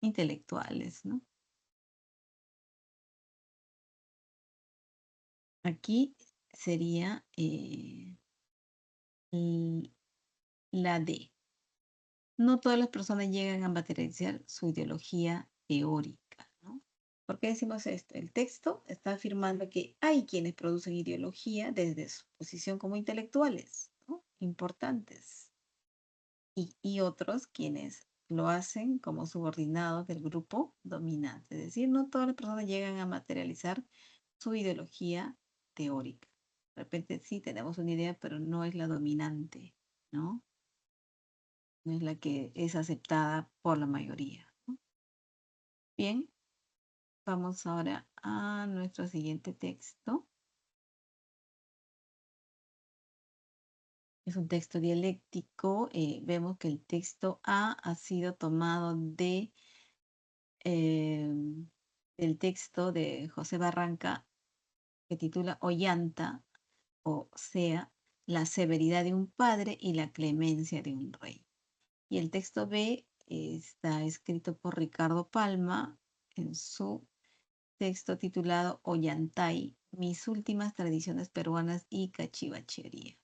Intelectuales, ¿no? Aquí sería la D. No todas las personas llegan a materializar su ideología teórica, ¿no? ¿Por qué decimos esto? El texto está afirmando que hay quienes producen ideología desde su posición como intelectuales, ¿no? Importantes, y otros quienes lo hacen como subordinados del grupo dominante. Es decir, no todas las personas llegan a materializar su ideología teórica. De repente sí tenemos una idea, pero no es la dominante, ¿no? No es la que es aceptada por la mayoría, ¿no? Bien, vamos ahora a nuestro siguiente texto. Es un texto dialéctico. Vemos que el texto A ha sido tomado eh, del texto de José Barranca que titula Ollanta, o sea, la severidad de un padre y la clemencia de un rey. Y el texto B está escrito por Ricardo Palma en su texto titulado Ollantay, mis últimas tradiciones peruanas y cachivachería.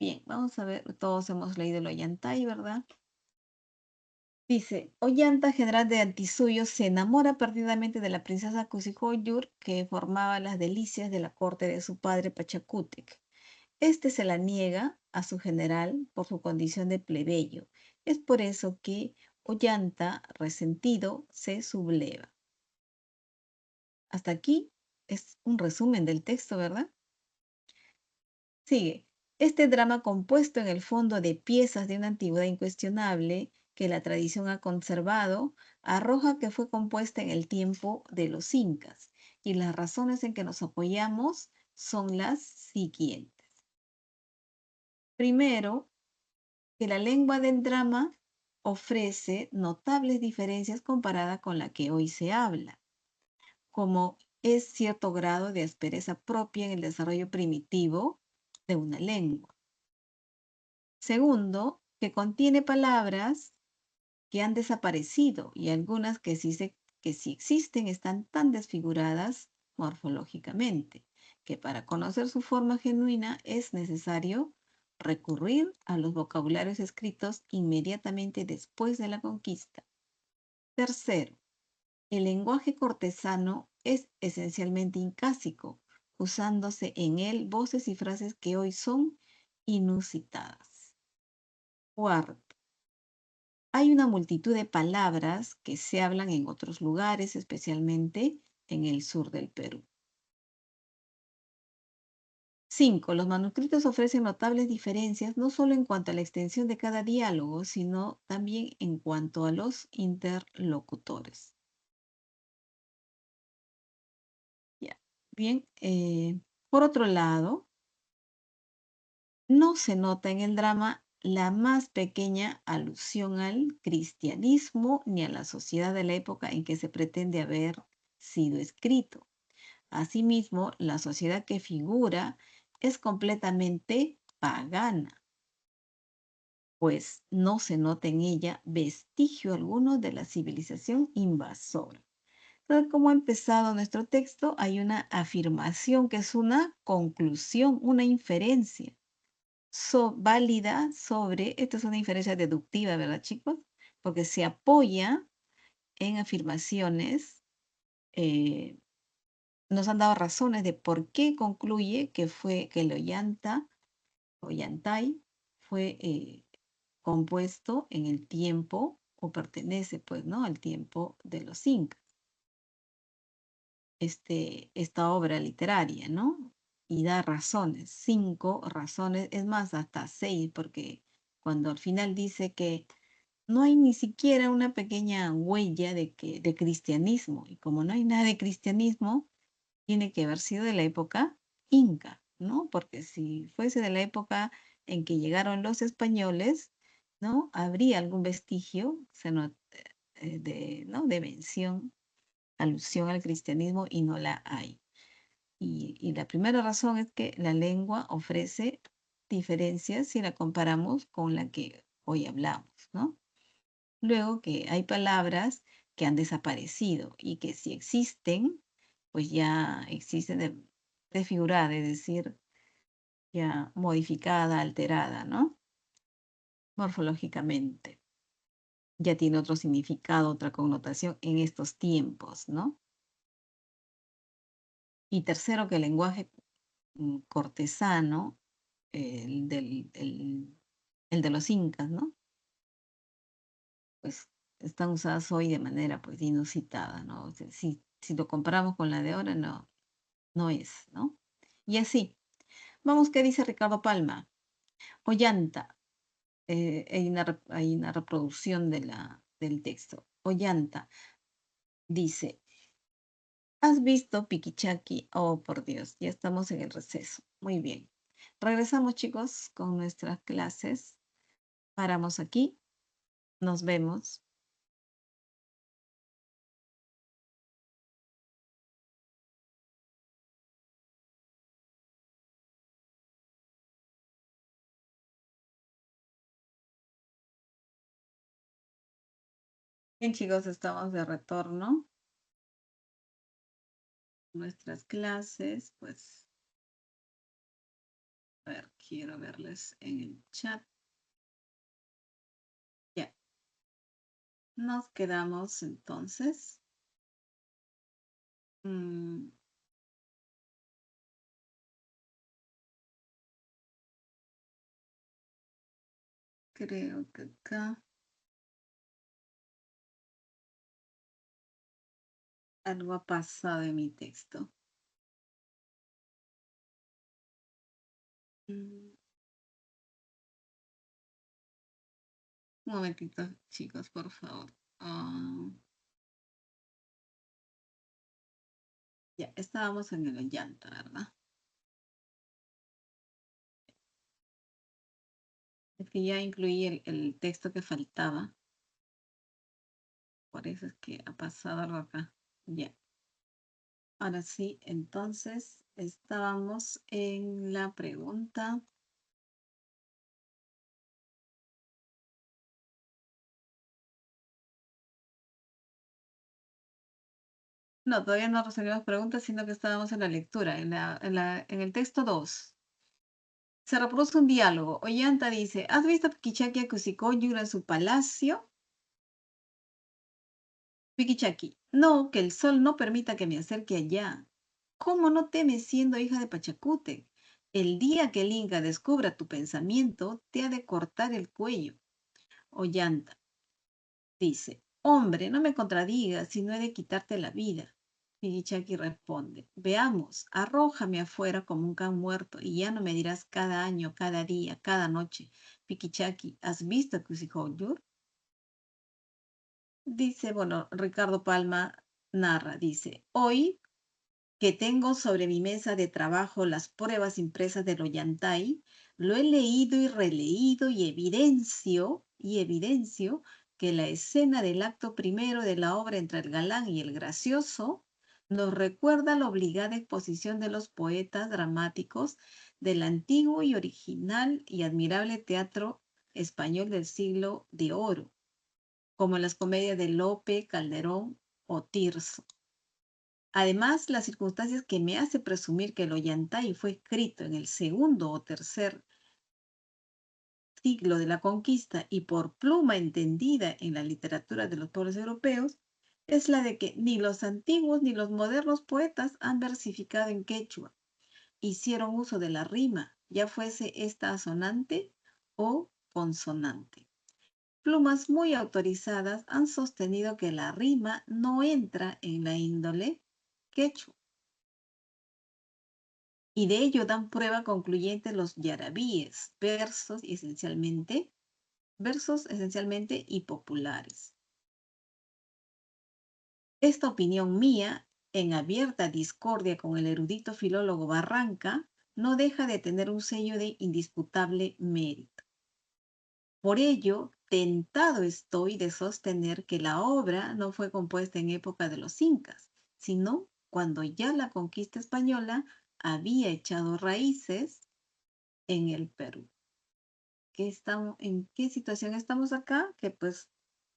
Bien, vamos a ver, todos hemos leído el Ollantay, ¿verdad? Dice, Ollanta, general de Antisuyo, se enamora perdidamente de la princesa Cusicoyur, que formaba las delicias de la corte de su padre Pachacútec. Este se la niega a su general por su condición de plebeyo. Es por eso que Ollanta, resentido, se subleva. Hasta aquí es un resumen del texto, ¿verdad? Sigue. Este drama compuesto en el fondo de piezas de una antigüedad incuestionable que la tradición ha conservado, arroja que fue compuesta en el tiempo de los incas. Y las razones en que nos apoyamos son las siguientes. Primero, que la lengua del drama ofrece notables diferencias comparada con la que hoy se habla, como es cierto grado de aspereza propia en el desarrollo primitivo de una lengua. Segundo, que contiene palabras que han desaparecido y algunas que sí existen están tan desfiguradas morfológicamente que para conocer su forma genuina es necesario recurrir a los vocabularios escritos inmediatamente después de la conquista. Tercero, el lenguaje cortesano es esencialmente incásico, usándose en él voces y frases que hoy son inusitadas. Cuarto, hay una multitud de palabras que se hablan en otros lugares, especialmente en el sur del Perú. 5. Los manuscritos ofrecen notables diferencias no solo en cuanto a la extensión de cada diálogo, sino también en cuanto a los interlocutores. Ya. Bien, por otro lado, no se nota en el drama la más pequeña alusión al cristianismo ni a la sociedad de la época en que se pretende haber sido escrito. Asimismo, la sociedad que figura es completamente pagana. pues no se nota en ella vestigio alguno de la civilización invasora. Entonces, como ha empezado nuestro texto, hay una afirmación que es una conclusión, una inferencia válida sobre, esta es una inferencia deductiva, ¿verdad, chicos? Porque se apoya en afirmaciones, nos han dado razones de por qué concluye que fue que el Ollanta, Ollantay, fue compuesto en el tiempo, o pertenece, pues, ¿no?, al tiempo de los incas. Esta obra literaria, ¿no? Y da razones, 5 razones, es más, hasta 6, porque cuando al final dice que no hay ni siquiera una pequeña huella de cristianismo, y como no hay nada de cristianismo, tiene que haber sido de la época inca, ¿no? Porque si fuese de la época en que llegaron los españoles, ¿no? Habría algún vestigio, ¿no?, de mención, alusión al cristianismo, y no la hay. Y la primera razón es que la lengua ofrece diferencias si la comparamos con la que hoy hablamos, ¿no? Luego que hay palabras que han desaparecido y que si existen, pues ya existen desfigurada, es decir, ya modificada, alterada, ¿no? Morfológicamente. Ya tiene otro significado, otra connotación en estos tiempos, ¿no? Y tercero, que el lenguaje cortesano, el de los incas, ¿no? Pues están usadas hoy de manera, pues, inusitada, ¿no? O sea, si lo comparamos con la de ahora, no es, ¿no? Y así. Vamos, ¿qué dice Ricardo Palma? Ollanta. Hay una reproducción del texto. Ollanta dice: ¿has visto Piquichaki? Oh, por Dios, ya estamos en el receso. Muy bien. Regresamos, chicos, con nuestras clases. Paramos aquí. Nos vemos. Bien, chicos, estamos de retorno. Nuestras clases, pues, a ver, quiero verles en el chat. Ya. Nos quedamos entonces. Creo que acá algo ha pasado en mi texto. Un momentito, chicos, por favor. Ya, estábamos en el llanto, ¿verdad? Es que ya incluí el texto que faltaba. Por eso es que ha pasado algo acá. Ya. Ahora sí, entonces estábamos en la pregunta. No, todavía no resolvimos preguntas, sino que estábamos en la lectura, en el texto 2. Se reproduce un diálogo. Ollanta dice: ¿has visto a Piquichaki a Cusicóyura en su palacio? Piquichaki: no, que el sol no permita que me acerque allá. ¿Cómo no temes siendo hija de Pachacútec? El día que el Inca descubra tu pensamiento, te ha de cortar el cuello. Ollanta dice: hombre, no me contradigas, si no he de quitarte la vida. Piquichaki responde: veamos, arrójame afuera como un can muerto y ya no me dirás cada año, cada día, cada noche: Piquichaki, ¿has visto a Cusicoyur? Dice, bueno, Ricardo Palma narra, dice: hoy que tengo sobre mi mesa de trabajo las pruebas impresas del Ollantay, lo he leído y releído y evidencio que la escena del acto primero de la obra entre el galán y el gracioso nos recuerda la obligada exposición de los poetas dramáticos del antiguo y original y admirable teatro español del siglo de oro, como las comedias de Lope, Calderón o Tirso. Además, las circunstancias que me hace presumir que el Ollantay fue escrito en el segundo o tercer siglo de la conquista y por pluma entendida en la literatura de los pueblos europeos, es la de que ni los antiguos ni los modernos poetas han versificado en quechua. Hicieron uso de la rima, ya fuese esta asonante o consonante. Plumas muy autorizadas han sostenido que la rima no entra en la índole quechua. Y de ello dan prueba concluyente los yarabíes, versos esencialmente y populares. Esta opinión mía, en abierta discordia con el erudito filólogo Barranca, no deja de tener un sello de indisputable mérito. Por ello, tentado estoy de sostener que la obra no fue compuesta en época de los incas, sino cuando ya la conquista española había echado raíces en el Perú. ¿En qué situación estamos acá? Que pues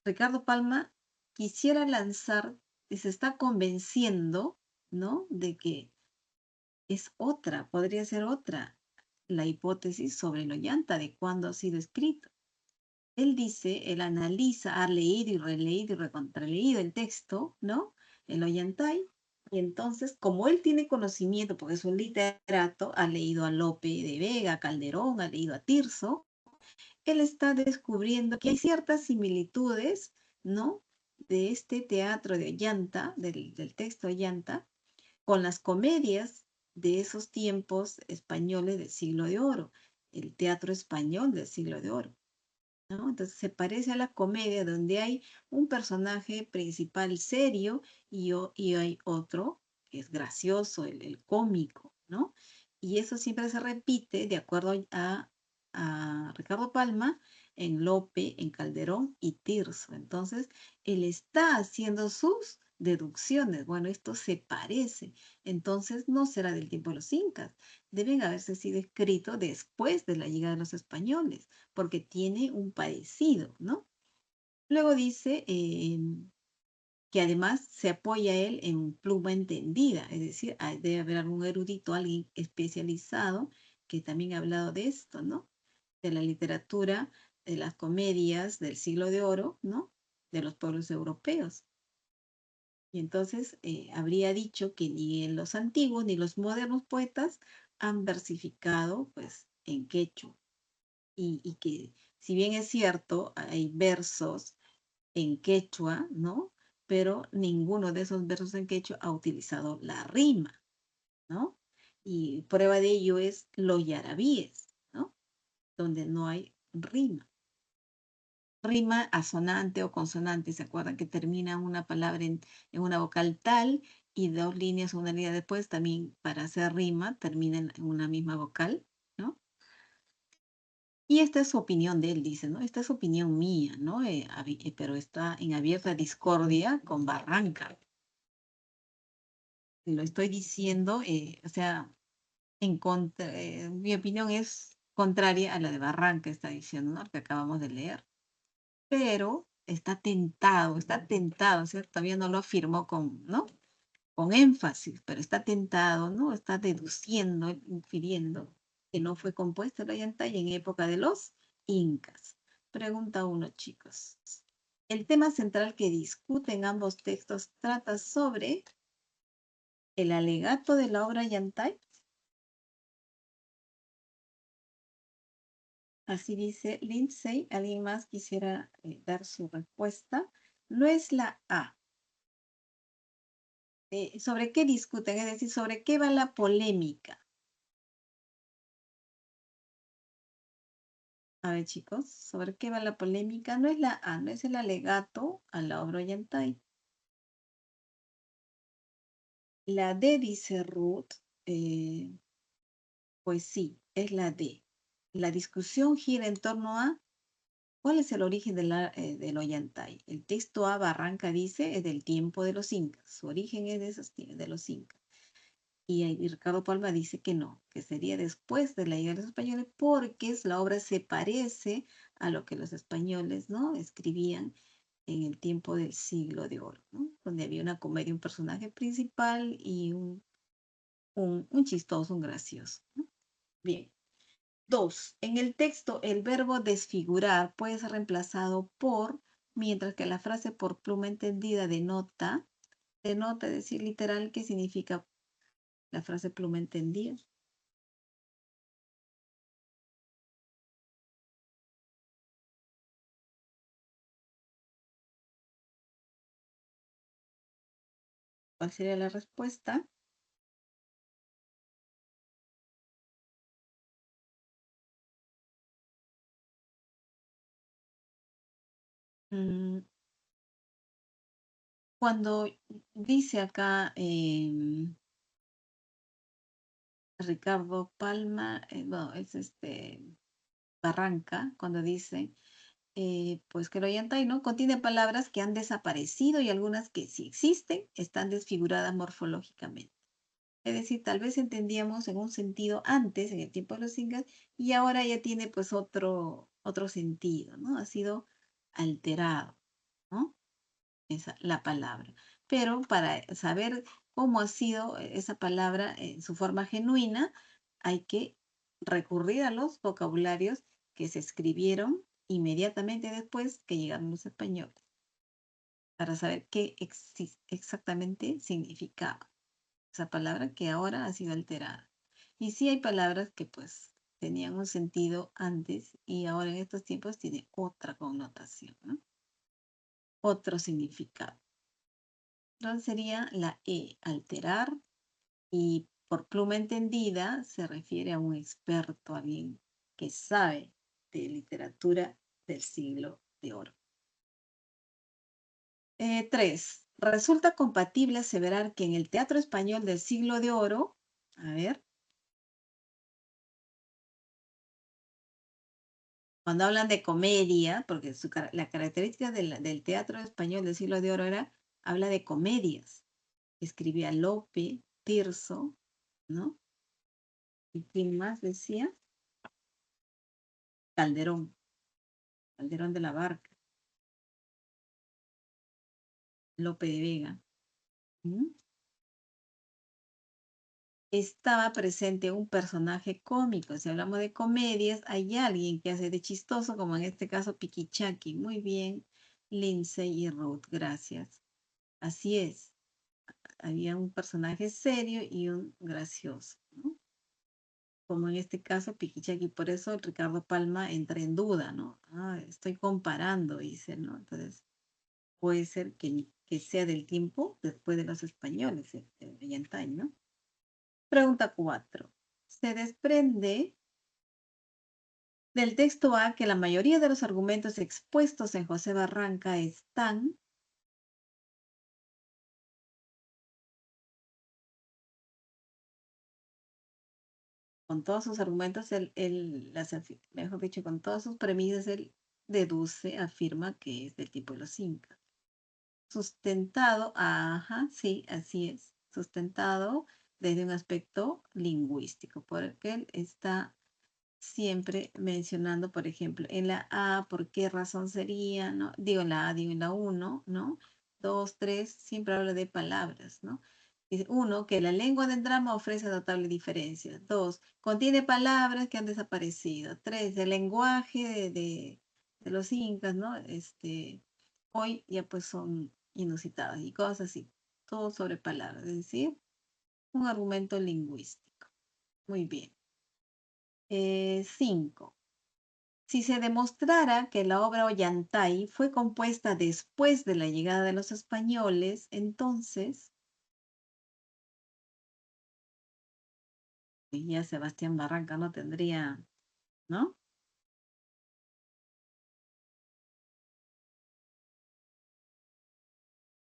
Ricardo Palma quisiera lanzar y se está convenciendo, ¿no? De que es otra, podría ser otra, la hipótesis sobre el Ollanta, de cuándo ha sido escrito. Él dice, él analiza, ha leído y releído y recontraleído el texto, ¿no? El Ollantay, y entonces, como él tiene conocimiento, porque es un literato, ha leído a Lope de Vega, a Calderón, ha leído a Tirso, él está descubriendo que hay ciertas similitudes, ¿no? De este teatro de Ollanta, del texto Ollanta, con las comedias de esos tiempos españoles del siglo de oro, el teatro español del siglo de oro, ¿no? Entonces se parece a la comedia donde hay un personaje principal serio y hay otro que es gracioso, el cómico, ¿no? Y eso siempre se repite de acuerdo a Ricardo Palma en Lope, en Calderón y Tirso. Entonces, él está haciendo sus deducciones. Bueno, esto se parece. Entonces, no será del tiempo de los incas. Deben haberse sido escritos después de la llegada de los españoles porque tiene un parecido, ¿no? Luego dice que además se apoya él en pluma entendida, es decir, debe haber algún erudito, alguien especializado que también ha hablado de esto, ¿no? De la literatura, de las comedias del siglo de oro, ¿no? De los pueblos europeos. Y entonces habría dicho que ni en los antiguos ni los modernos poetas han versificado, pues, en quechua y que si bien es cierto, hay versos en quechua, ¿no? Pero ninguno de esos versos en quechua ha utilizado la rima, ¿no? Y prueba de ello es los yarabíes, ¿no? Donde no hay rima. Rima asonante o consonante, ¿se acuerdan que termina una palabra en una vocal tal y dos líneas o una línea después también para hacer rima termina en una misma vocal, ¿no? Y esta es su opinión de él, dice, ¿no? Esta es opinión mía, ¿no? Pero está en abierta discordia con Barranca. Lo estoy diciendo, o sea, mi opinión es contraria a la de Barranca, está diciendo, ¿no? Que acabamos de leer. Pero está tentado, o sea, todavía no lo afirmó ¿no? Con énfasis, pero está tentado, ¿no? Está deduciendo, infiriendo que no fue compuesto el Ollantay en época de los incas. Pregunta 1, chicos. El tema central que discuten ambos textos trata sobre el alegato de la obra Ollantay. Así dice Lindsay. ¿Alguien más quisiera dar su respuesta? No es la A. ¿Sobre qué discuten? Es decir, ¿sobre qué va la polémica? A ver, chicos, ¿sobre qué va la polémica? No es la A, no es el alegato a la obra Ollantay. La D, dice Ruth, pues sí, es la D. La discusión gira en torno a cuál es el origen del Ollantay. El texto A, Barranca dice, es del tiempo de los incas. Su origen es de los incas. Y Ricardo Palma dice que no, que sería después de la llegada de los españoles porque la obra se parece a lo que los españoles, ¿no? Escribían en el tiempo del Siglo de Oro, ¿no? Donde había una comedia, un personaje principal y un chistoso, un gracioso, ¿no? Bien. Dos, en el texto el verbo desfigurar puede ser reemplazado por, mientras que la frase por pluma entendida denota, es decir, literal, ¿qué significa la frase pluma entendida? ¿Cuál sería la respuesta? Mm, Cuando dice acá Ricardo Palma, no, es Barranca, cuando dice, pues que lo Ollantay, ¿no? Contiene palabras que han desaparecido y algunas que sí existen, están desfiguradas morfológicamente. Es decir, tal vez entendíamos en un sentido antes, en el tiempo de los incas, y ahora ya tiene pues otro sentido, ¿no? Ha sido alterado, ¿no? La palabra. Pero para saber cómo ha sido esa palabra en su forma genuina, hay que recurrir a los vocabularios que se escribieron inmediatamente después que llegaron los españoles, para saber qué exactamente significaba esa palabra que ahora ha sido alterada. Y sí hay palabras que pues tenían un sentido antes y ahora en estos tiempos tiene otra connotación, ¿no? Otro significado. Entonces sería la E, alterar, y por pluma entendida se refiere a un experto, alguien que sabe de literatura del siglo de oro. Tres, resulta compatible aseverar que en el teatro español del siglo de oro, a ver, cuando hablan de comedia, porque la característica del teatro español del siglo de oro habla de comedias. Escribía Lope, Tirso, ¿no? ¿Y quién más decía? Calderón, Calderón de la Barca, Lope de Vega. ¿Mm? Estaba presente un personaje cómico. Si hablamos de comedias, hay alguien que hace de chistoso, como en este caso Piquichaki. Muy bien, Lindsay y Ruth, gracias. Así es, había un personaje serio y un gracioso, ¿no? Como en este caso Piquichaki, por eso Ricardo Palma entra en duda, ¿no? Ah, estoy comparando, dice, ¿no? Entonces, puede ser que sea del tiempo después de los españoles, de Ollantay, ¿no? Pregunta 4. Se desprende del texto A que la mayoría de los argumentos expuestos en José Barranca están con todos sus argumentos, mejor dicho, con todas sus premisas, él deduce, afirma que es del tipo de los incas. Sustentado, ajá, sí, así es, sustentado desde un aspecto lingüístico, porque él está siempre mencionando, por ejemplo, en la A, por qué razón sería, ¿no? Digo en la A, digo en la uno, ¿no? Dos, tres, siempre habla de palabras, ¿no? Dice, uno, que la lengua del drama ofrece notable diferencia. Dos, contiene palabras que han desaparecido. Tres, el lenguaje de los incas, ¿no? Hoy ya pues son inusitadas y cosas así. Todo sobre palabras, es decir, un argumento lingüístico. Muy bien. Cinco. Si se demostrara que la obra Ollantay fue compuesta después de la llegada de los españoles, entonces ya Sebastián Barranca no tendría, ¿no?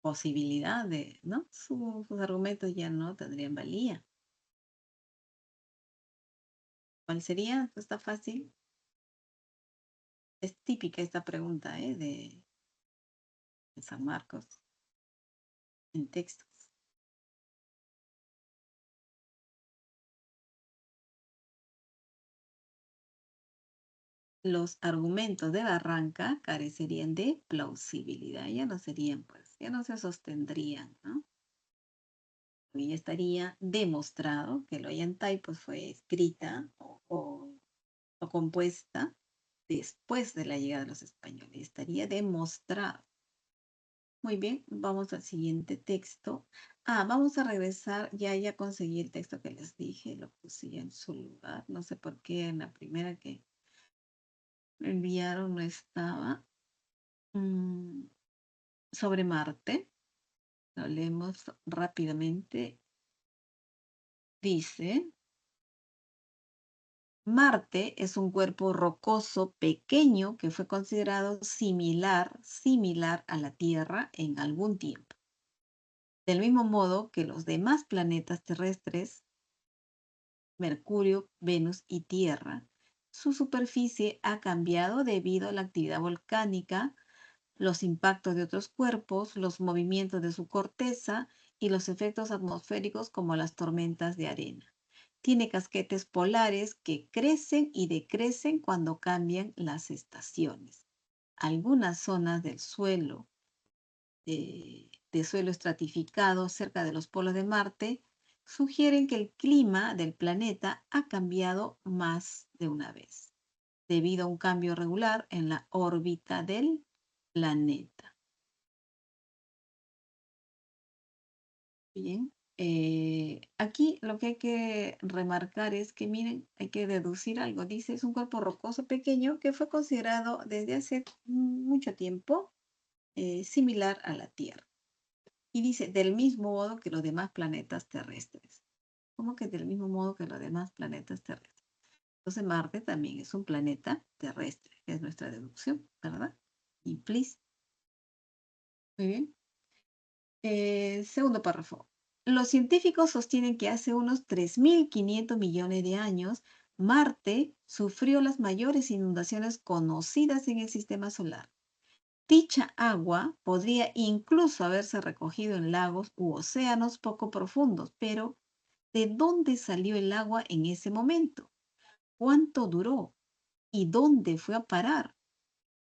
Posibilidad de, ¿no? Sus argumentos ya no tendrían valía. ¿Cuál sería? Está fácil. Es típica esta pregunta, ¿eh? De San Marcos en textos. los argumentos de Barranca carecerían de plausibilidad, ya no serían, pues, ya no se sostendrían, ¿no? Y ya estaría demostrado que el Ollantay pues, fue escrita o compuesta después de la llegada de los españoles. Estaría demostrado. Muy bien, vamos al siguiente texto. Vamos a regresar, ya conseguí el texto que les dije, lo puse ya en su lugar. No sé por qué en la primera que me enviaron no estaba. Sobre Marte, lo leemos rápidamente. Dice, Marte es un cuerpo rocoso pequeño que fue considerado similar a la Tierra en algún tiempo. Del mismo modo que los demás planetas terrestres, Mercurio, Venus y Tierra, su superficie ha cambiado debido a la actividad volcánica, los impactos de otros cuerpos, los movimientos de su corteza y los efectos atmosféricos como las tormentas de arena. Tiene casquetes polares que crecen y decrecen cuando cambian las estaciones. Algunas zonas del suelo, de suelo estratificado cerca de los polos de Marte, sugieren que el clima del planeta ha cambiado más de una vez, debido a un cambio regular en la órbita del planeta. Bien. Aquí lo que hay que remarcar es que, miren, hay que deducir algo. Dice, es un cuerpo rocoso pequeño que fue considerado desde hace mucho tiempo similar a la Tierra. Y dice, del mismo modo que los demás planetas terrestres. ¿Cómo que del mismo modo que los demás planetas terrestres? Entonces Marte también es un planeta terrestre, es nuestra deducción, ¿verdad? Implícita. Muy bien. Segundo párrafo. Los científicos sostienen que hace unos 3.500 millones de años, Marte sufrió las mayores inundaciones conocidas en el sistema solar. Dicha agua podría incluso haberse recogido en lagos u océanos poco profundos, pero ¿de dónde salió el agua en ese momento? ¿Cuánto duró? ¿Y dónde fue a parar?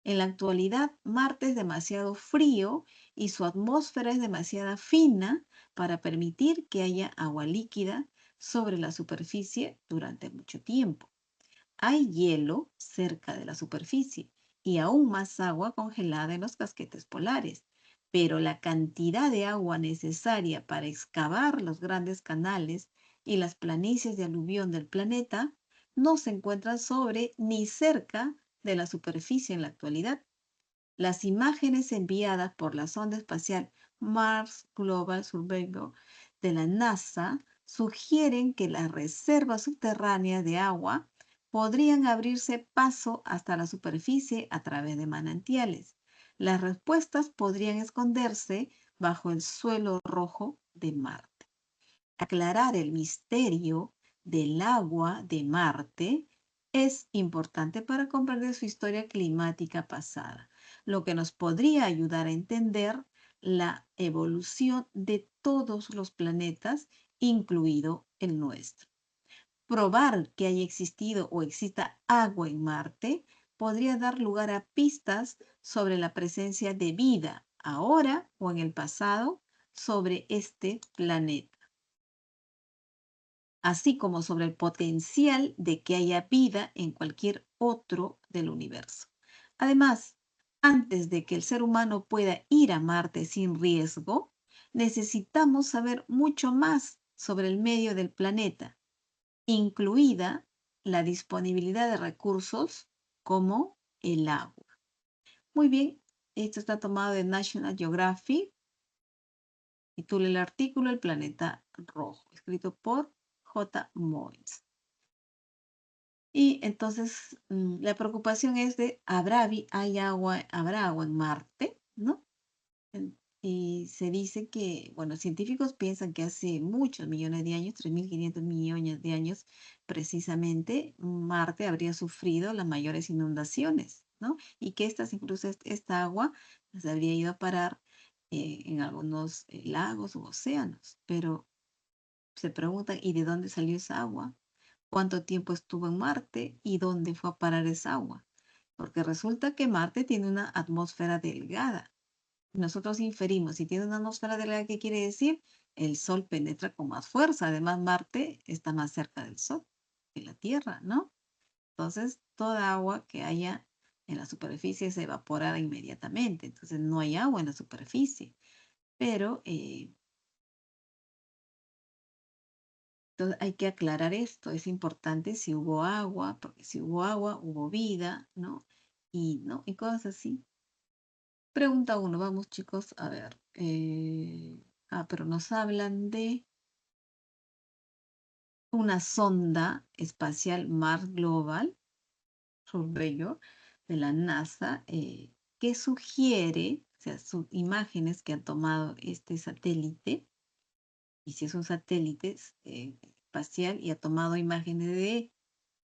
En la actualidad, Marte es demasiado frío y su atmósfera es demasiado fina para permitir que haya agua líquida sobre la superficie durante mucho tiempo. Hay hielo cerca de la superficie y aún más agua congelada en los casquetes polares, pero la cantidad de agua necesaria para excavar los grandes canales y las planicies de aluvión del planeta no se encuentran sobre ni cerca de la superficie en la actualidad. Las imágenes enviadas por la sonda espacial Mars Global Surveyor de la NASA sugieren que las reservas subterráneas de agua podrían abrirse paso hasta la superficie a través de manantiales. Las respuestas podrían esconderse bajo el suelo rojo de Marte. Aclarar el misterio del agua de Marte es importante para comprender su historia climática pasada, lo que nos podría ayudar a entender la evolución de todos los planetas, incluido el nuestro. Probar que haya existido o exista agua en Marte podría dar lugar a pistas sobre la presencia de vida ahora o en el pasado sobre este planeta, así como sobre el potencial de que haya vida en cualquier otro del universo. Además, antes de que el ser humano pueda ir a Marte sin riesgo, necesitamos saber mucho más sobre el medio del planeta, incluida la disponibilidad de recursos como el agua. Muy bien, esto está tomado de National Geographic. Titula el artículo El planeta rojo, escrito por J. Moyes. Y entonces la preocupación es de, ¿habrá agua en Marte? ¿No? Y se dice que, bueno, científicos piensan que hace muchos millones de años, 3.500 millones de años precisamente, Marte habría sufrido las mayores inundaciones, ¿no? Y que incluso esta agua se habría ido a parar en algunos lagos u océanos. Pero se preguntan, ¿y de dónde salió esa agua? ¿Cuánto tiempo estuvo en Marte y dónde fue a parar esa agua? porque resulta que Marte tiene una atmósfera delgada. Nosotros inferimos, si tiene una atmósfera delgada, ¿qué quiere decir? El Sol penetra con más fuerza. Además, Marte está más cerca del Sol que la Tierra, ¿no? Entonces, toda agua que haya en la superficie se evaporará inmediatamente. Entonces, no hay agua en la superficie. Pero entonces hay que aclarar esto. Es importante si hubo agua, porque si hubo agua, hubo vida, ¿no? ¿No? Y cosas así. Pregunta uno, vamos chicos, a ver. Pero nos hablan de una sonda espacial Mars Global, subrayo, de la NASA, que sugiere, o sea, sus imágenes que ha tomado este satélite, y si es un satélite espacial y ha tomado imágenes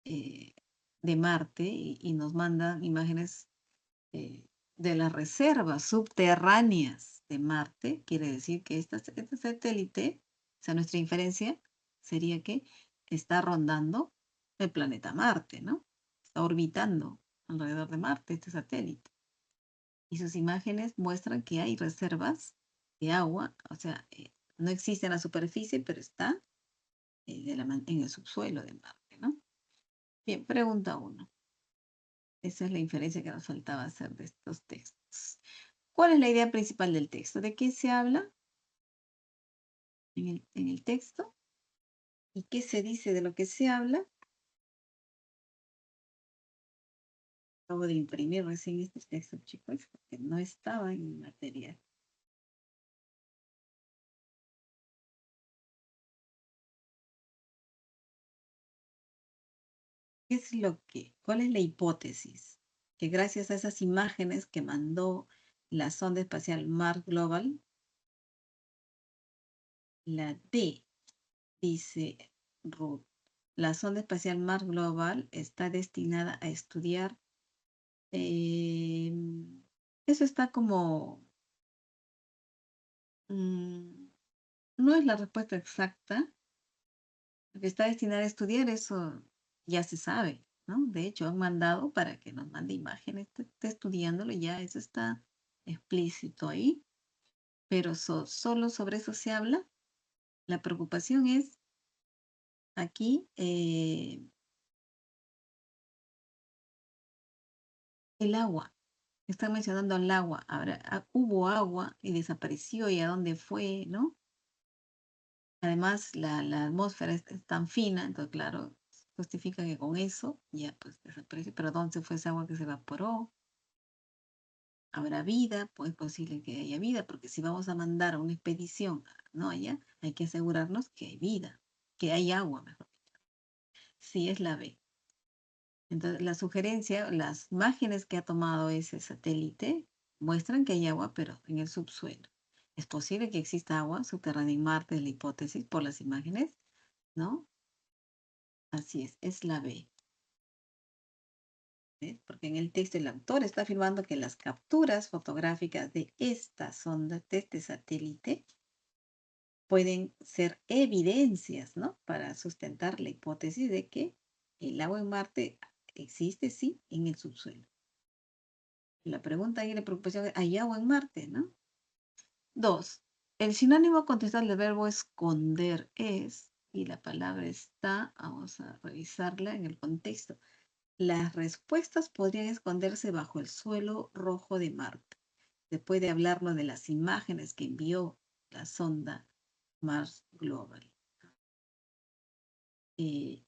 eh, de Marte y nos manda imágenes de las reservas subterráneas de Marte, quiere decir que este satélite, o sea, nuestra inferencia sería que está rondando el planeta Marte, ¿no? Está orbitando alrededor de Marte este satélite. Y sus imágenes muestran que hay reservas de agua, o sea, no existe en la superficie, pero está en el subsuelo de Marte, ¿no? Bien, pregunta uno. Esa es la inferencia que nos faltaba hacer de estos textos. ¿Cuál es la idea principal del texto? ¿De qué se habla en el texto? ¿Y qué se dice de lo que se habla? Acabo de imprimir recién este texto, chicos, porque no estaba en mi material. ¿Cuál es la hipótesis? Que gracias a esas imágenes que mandó la sonda espacial Mars Global, la D, dice Ruth, la sonda espacial Mars Global está destinada a estudiar. Eso está como, mm, no es la respuesta exacta, porque está destinada a estudiar, eso ya se sabe, ¿no? De hecho, han mandado para que nos mande imágenes, esté estudiándolo, ya eso está explícito ahí, pero solo sobre eso se habla. La preocupación es aquí el agua. Están mencionando el agua. Ahora, hubo agua y desapareció y a dónde fue, ¿no? Además, la atmósfera es tan fina, entonces, claro, justifica que con eso ya pues desapareció. Pero ¿dónde fue esa agua que se evaporó? ¿Habrá vida? Pues es posible que haya vida, porque si vamos a mandar a una expedición, ¿no? Allá, hay que asegurarnos que hay vida, que hay agua, mejor. Sí, es la B. Entonces, la sugerencia, las imágenes que ha tomado ese satélite muestran que hay agua, pero en el subsuelo. Es posible que exista agua subterránea en Marte, es la hipótesis por las imágenes, ¿no? Así es la B. ¿Ves? Porque en el texto el autor está afirmando que las capturas fotográficas de esta sonda, de este satélite, pueden ser evidencias, ¿no? Para sustentar la hipótesis de que el agua en Marte existe, sí, en el subsuelo. La pregunta y la preocupación es, ¿hay agua en Marte, no? 2. El sinónimo contextual del verbo esconder es, y la palabra está, vamos a revisarla en el contexto. Las respuestas podrían esconderse bajo el suelo rojo de Marte. Después de hablarnos de las imágenes que envió la sonda Mars Global.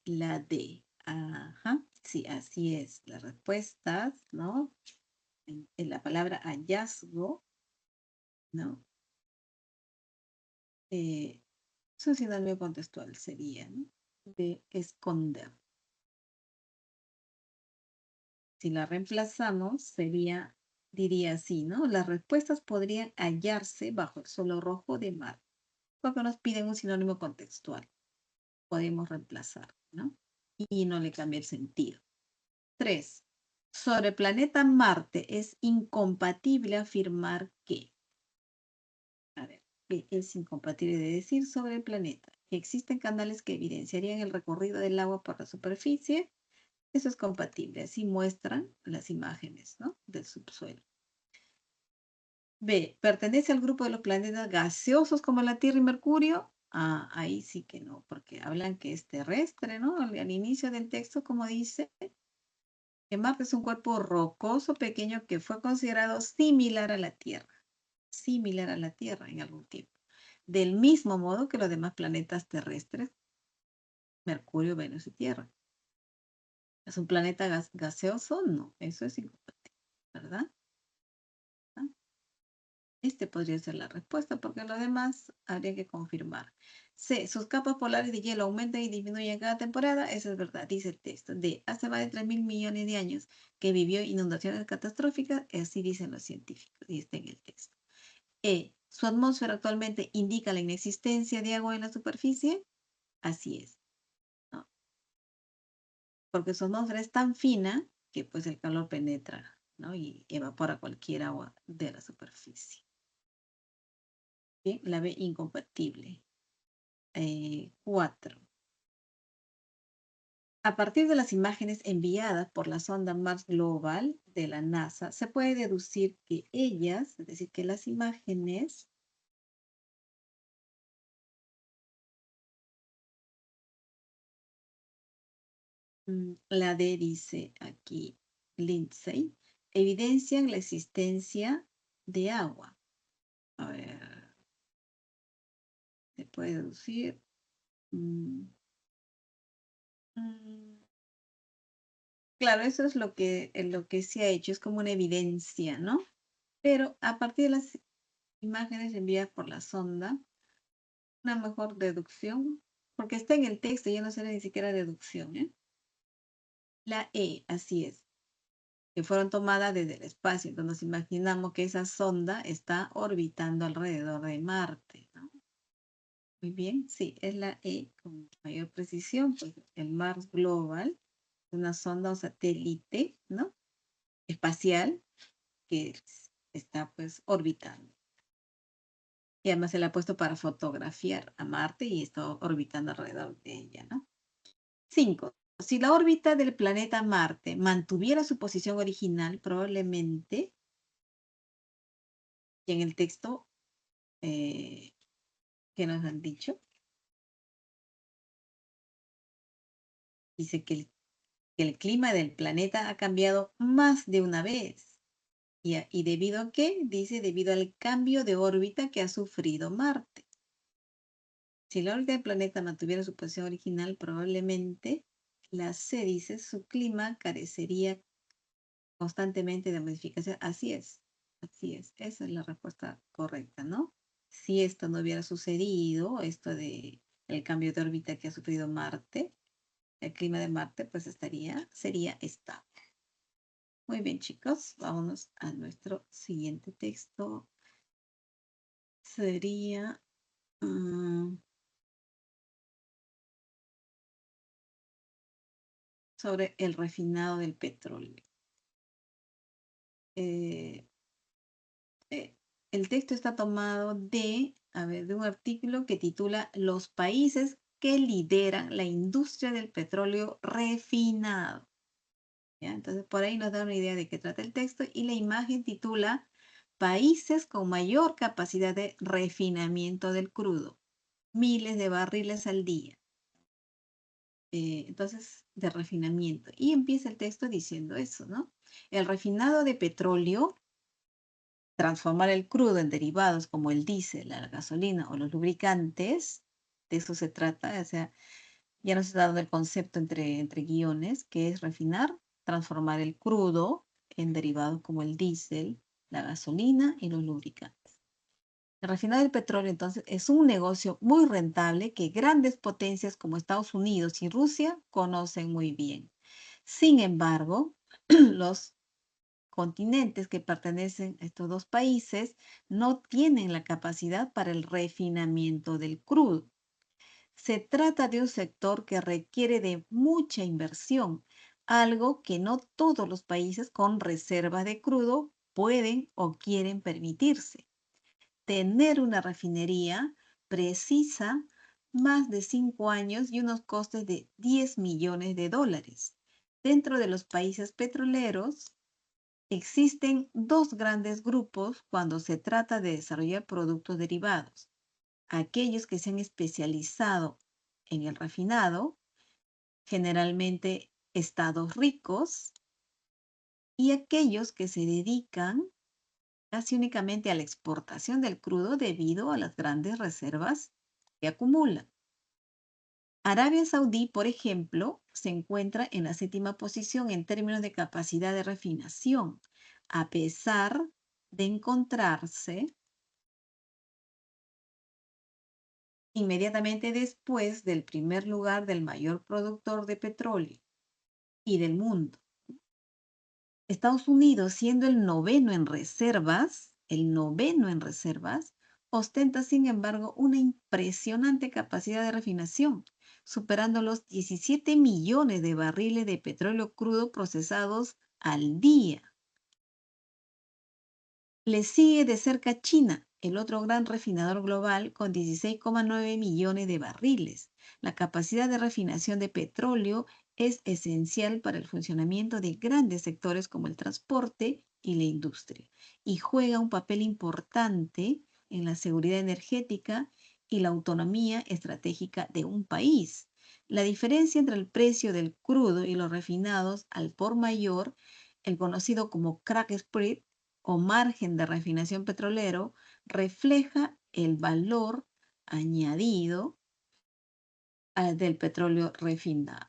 La D. Ajá, sí, así es. Las respuestas, ¿no? En la palabra hallazgo, ¿no? Su sinónimo contextual sería, ¿no? De esconder. Si la reemplazamos, diría así, ¿no? Las respuestas podrían hallarse bajo el suelo rojo de Marte, porque nos piden un sinónimo contextual. Podemos reemplazar, ¿no? Y no le cambia el sentido. 3. Sobre el planeta Marte es incompatible afirmar que, a ver, que es incompatible de decir sobre el planeta, que existen canales que evidenciarían el recorrido del agua por la superficie, Eso es compatible, así muestran las imágenes, ¿no? Del subsuelo. B, ¿pertenece al grupo de los planetas gaseosos como la Tierra y Mercurio? Ah, ahí sí que no, porque hablan que es terrestre, ¿no? Al inicio del texto, como dice, que Marte es un cuerpo rocoso pequeño que fue considerado similar a la Tierra en algún tiempo. Del mismo modo que los demás planetas terrestres, Mercurio, Venus y Tierra. ¿Es un planeta gaseoso? No, eso es incompatible, ¿verdad? ¿Ah? Este podría ser la respuesta, porque lo demás habría que confirmar. C. Sus capas polares de hielo aumentan y disminuyen cada temporada. Eso es verdad, dice el texto. D. Hace más de 3.000 millones de años que vivió inundaciones catastróficas. Así dicen los científicos y está en el texto. E. Su atmósfera actualmente indica la inexistencia de agua en la superficie. Así es, ¿no? Porque su atmósfera es tan fina que pues el calor penetra, ¿no? Y evapora cualquier agua de la superficie. Bien, la B incompatible. 4. A partir de las imágenes enviadas por la sonda Mars Global de la NASA, se puede deducir que ellas, es decir, que las imágenes la D dice aquí Lindsay, evidencian la existencia de agua. A ver, se puede deducir. Mm, mm, claro, eso es lo que se ha hecho, es como una evidencia, ¿no? Pero a partir de las imágenes enviadas por la sonda, una mejor deducción, porque está en el texto, ya no será ni siquiera deducción, ¿eh? La E, así es, que fueron tomadas desde el espacio. Entonces nos imaginamos que esa sonda está orbitando alrededor de Marte, ¿no? Muy bien, sí, es la E con mayor precisión, pues el Mars Global, una sonda o satélite, ¿no? Espacial que está pues orbitando. Y además se la ha puesto para fotografiar a Marte y está orbitando alrededor de ella, ¿no? 5. Si la órbita del planeta Marte mantuviera su posición original, probablemente, y en el texto eh, que nos han dicho, dice que el clima del planeta ha cambiado más de una vez. ¿Y debido a qué? Dice, debido al cambio de órbita que ha sufrido Marte. Si la órbita del planeta mantuviera su posición original, probablemente la C dice, su clima carecería constantemente de modificación. Así es, esa es la respuesta correcta, ¿no? Si esto no hubiera sucedido, esto de el cambio de órbita que ha sufrido Marte, el clima de Marte, pues sería estable. Muy bien, chicos, vámonos a nuestro siguiente texto. Sería sobre el refinado del petróleo. Eh, eh, el texto está tomado de un artículo que titula Los países que lideran la industria del petróleo refinado. ¿Ya? Entonces, por ahí nos da una idea de qué trata el texto y la imagen titula Países con mayor capacidad de refinamiento del crudo, miles de barriles al día. Entonces, de refinamiento. Y empieza el texto diciendo eso, ¿no? El refinado de petróleo, transformar el crudo en derivados como el diésel, la gasolina o los lubricantes, de eso se trata, o sea, ya nos está dando el concepto entre guiones, que es refinar, transformar el crudo en derivados como el diésel, la gasolina y los lubricantes. El refinado del petróleo, entonces, es un negocio muy rentable que grandes potencias como Estados Unidos y Rusia conocen muy bien. Sin embargo, los continentes que pertenecen a estos dos países no tienen la capacidad para el refinamiento del crudo. Se trata de un sector que requiere de mucha inversión, algo que no todos los países con reservas de crudo pueden o quieren permitirse. Tener una refinería precisa más de 5 años y unos costes de $10 millones. Dentro de los países petroleros existen dos grandes grupos cuando se trata de desarrollar productos derivados. Aquellos que se han especializado en el refinado, generalmente estados ricos, y aquellos que se dedican casi únicamente a la exportación del crudo debido a las grandes reservas que acumulan. Arabia Saudí, por ejemplo, se encuentra en la 7ª posición en términos de capacidad de refinación, a pesar de encontrarse inmediatamente después del primer lugar del mayor productor de petróleo y del mundo. Estados Unidos, siendo el noveno en reservas, ostenta, sin embargo, una impresionante capacidad de refinación, superando los 17 millones de barriles de petróleo crudo procesados al día. Le sigue de cerca China, el otro gran refinador global, con 16,9 millones de barriles. La capacidad de refinación de petróleo es esencial para el funcionamiento de grandes sectores como el transporte y la industria, y juega un papel importante en la seguridad energética y la autonomía estratégica de un país. La diferencia entre el precio del crudo y los refinados al por mayor, el conocido como crack spread, o margen de refinación petrolero, refleja el valor añadido del petróleo refinado.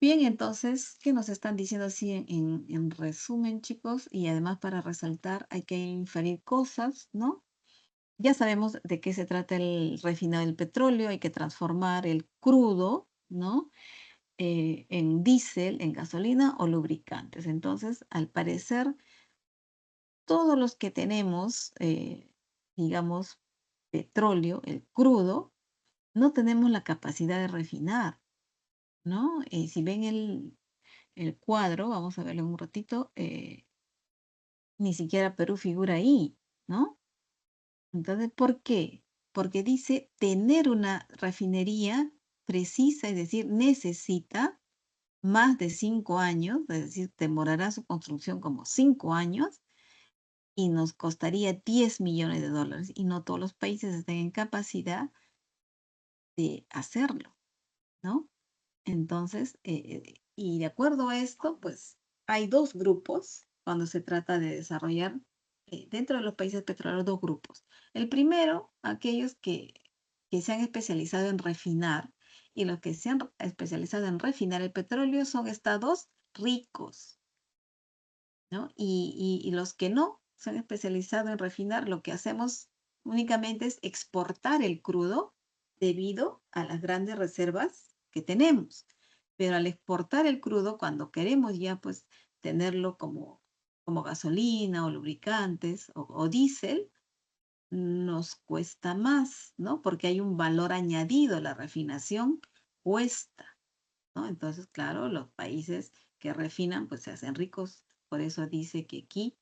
Bien, entonces, ¿qué nos están diciendo así en resumen, chicos? Y además para resaltar hay que inferir cosas, ¿no? Ya sabemos de qué se trata el refinado del petróleo, hay que transformar el crudo, ¿no? En diésel, en gasolina o lubricantes. Entonces, al parecer, todos los que tenemos, digamos, petróleo, el crudo, no tenemos la capacidad de refinar, ¿no? Si ven el cuadro, vamos a verlo un ratito, ni siquiera Perú figura ahí, ¿no? Entonces, ¿por qué? Porque dice tener una refinería precisa, es decir, necesita más de 5 años, es decir, demorará su construcción como 5 años, y nos costaría 10 millones de dólares, y no todos los países están en capacidad de hacerlo, ¿no? Entonces, y de acuerdo a esto, pues hay dos grupos cuando se trata de desarrollar dentro de los países petroleros, dos grupos. El primero, aquellos que se han especializado en refinar, y los que se han especializado en refinar el petróleo son estados ricos, ¿no? Y los que no se han especializado en refinar, lo que hacemos únicamente es exportar el crudo debido a las grandes reservas que tenemos. Pero al exportar el crudo, cuando queremos ya pues tenerlo como gasolina o lubricantes o diésel, nos cuesta más, ¿no? Porque hay un valor añadido, la refinación cuesta, ¿no? Entonces, claro, los países que refinan pues se hacen ricos. Por eso dice que aquí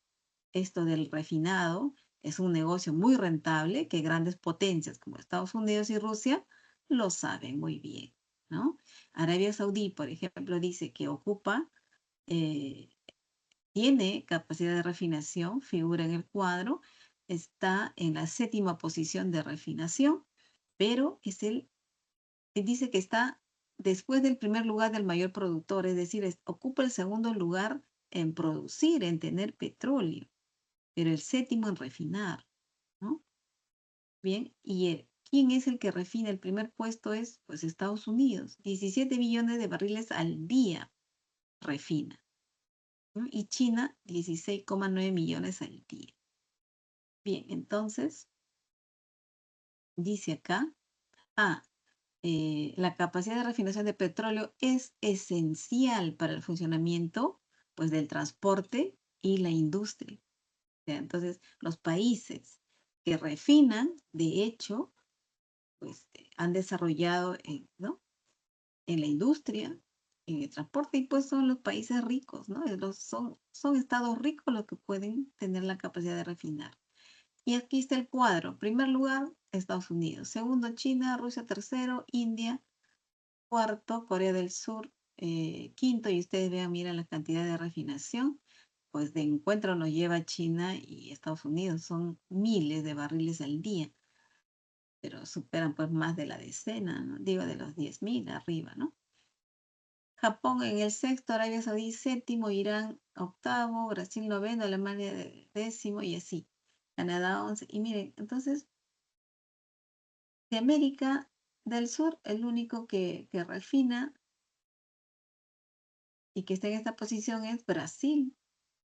esto del refinado es un negocio muy rentable, que grandes potencias como Estados Unidos y Rusia lo saben muy bien, ¿no? Arabia Saudí, por ejemplo, dice que eh, tiene capacidad de refinación, figura en el cuadro, está en la 7ª posición de refinación, pero dice que está después del primer lugar del mayor productor, es decir, ocupa el segundo lugar en producir, en tener petróleo, pero el 7º en refinar, ¿no? Bien, y ¿quién es el que refina? El primer puesto es, pues, Estados Unidos. 17 millones de barriles al día refina, ¿no? Y China, 16,9 millones al día. Bien, entonces, dice acá, la capacidad de refinación de petróleo es esencial para el funcionamiento, pues, del transporte y la industria. Entonces, los países que refinan, de hecho, pues han desarrollado ¿no? en la industria, en el transporte, y pues son los países ricos, ¿no? Son estados ricos los que pueden tener la capacidad de refinar. Y aquí está el cuadro. Primer lugar, Estados Unidos. Segundo, China. Rusia, tercero, India. Cuarto, Corea del Sur. quinto y ustedes vean, miran la cantidad de refinación, pues de encuentro nos lleva China y Estados Unidos. Son miles de barriles al día, pero superan pues más de la decena, ¿no? Digo, de los 10.000 arriba, ¿no? Japón en el sexto, Arabia Saudí séptimo, Irán octavo, Brasil noveno, Alemania décimo y así. Canadá 11. Y miren, entonces, de América del Sur, el único que refina y que está en esta posición es Brasil.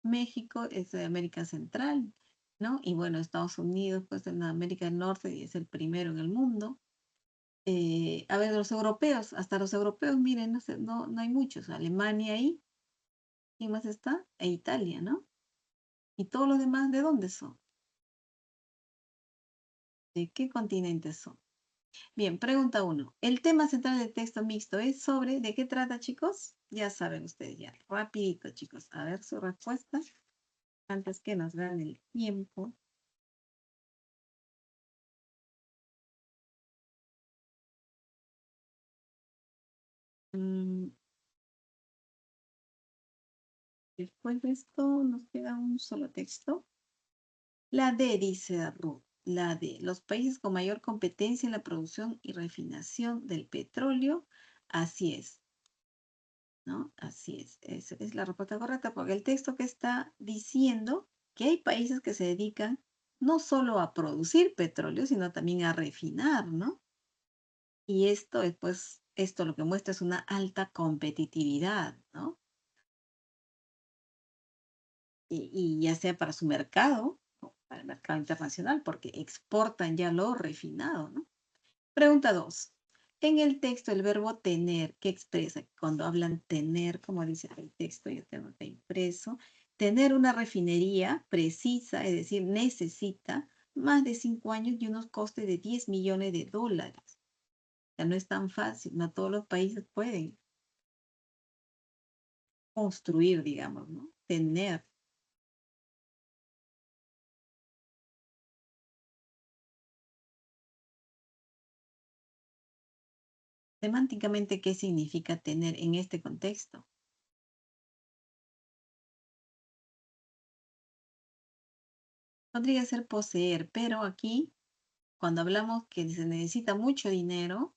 México es de América Central, ¿no? Y bueno, Estados Unidos, pues en América del Norte y es el primero en el mundo. A ver, los europeos, hasta los europeos, miren, no, no hay muchos. Alemania ahí, ¿quién más está? E Italia, ¿no? ¿Y todos los demás de dónde son? ¿De qué continentes son? Bien, pregunta 1. El tema central del texto mixto es sobre, ¿de qué trata, chicos? Ya saben ustedes, ya. Rapidito, chicos. A ver su respuesta antes que nos gane el tiempo. Después de esto nos queda un solo texto. La D, dice Ruth. La D. Los países con mayor competencia en la producción y refinación del petróleo. Así es, ¿no? Así es. Esa es la respuesta correcta porque el texto que está diciendo que hay países que se dedican no solo a producir petróleo, sino también a refinar, ¿no? Y esto es, pues, esto lo que muestra es una alta competitividad, ¿no? Y ya sea para su mercado o para el mercado internacional, porque exportan ya lo refinado, ¿no? Pregunta 2. En el texto, el verbo tener, ¿qué expresa? Cuando hablan tener, como dice el texto, yo tengo acá impreso, tener una refinería precisa, es decir, necesita más de 5 años y unos costes de 10 millones de dólares. O sea, no es tan fácil, no todos los países pueden construir, digamos, ¿no? Tener. Semánticamente, ¿qué significa tener en este contexto? Podría ser poseer, pero aquí, cuando hablamos que se necesita mucho dinero,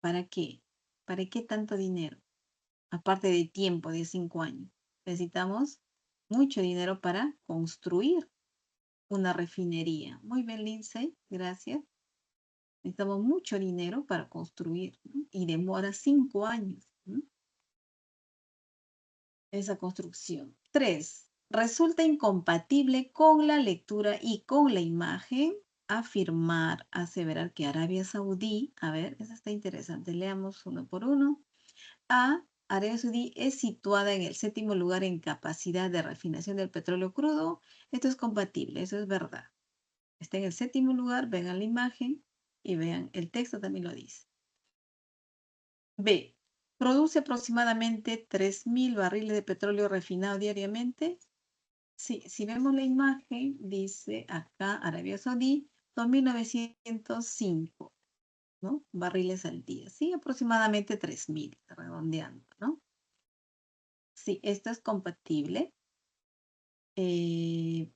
¿para qué? ¿Para qué tanto dinero? Aparte de tiempo de 5 años. Necesitamos mucho dinero para construir una refinería. Muy bien, Lindsay, gracias. Necesitamos mucho dinero para construir, ¿no? Y demora 5 años, ¿no? Esa construcción. 3. Resulta incompatible con la lectura y con la imagen afirmar, aseverar que Arabia Saudí, a ver, eso está interesante, leamos uno por uno. A. Arabia Saudí es situada en el séptimo lugar en capacidad de refinación del petróleo crudo. Esto es compatible, eso es verdad. Está en el séptimo lugar, vean la imagen y vean, el texto también lo dice. B. Produce aproximadamente 3.000 barriles de petróleo refinado diariamente. Sí, si vemos la imagen, dice acá Arabia Saudí, 2.905, ¿no? Barriles al día. Sí, aproximadamente 3.000, redondeando, ¿no? Sí, esto es compatible. C.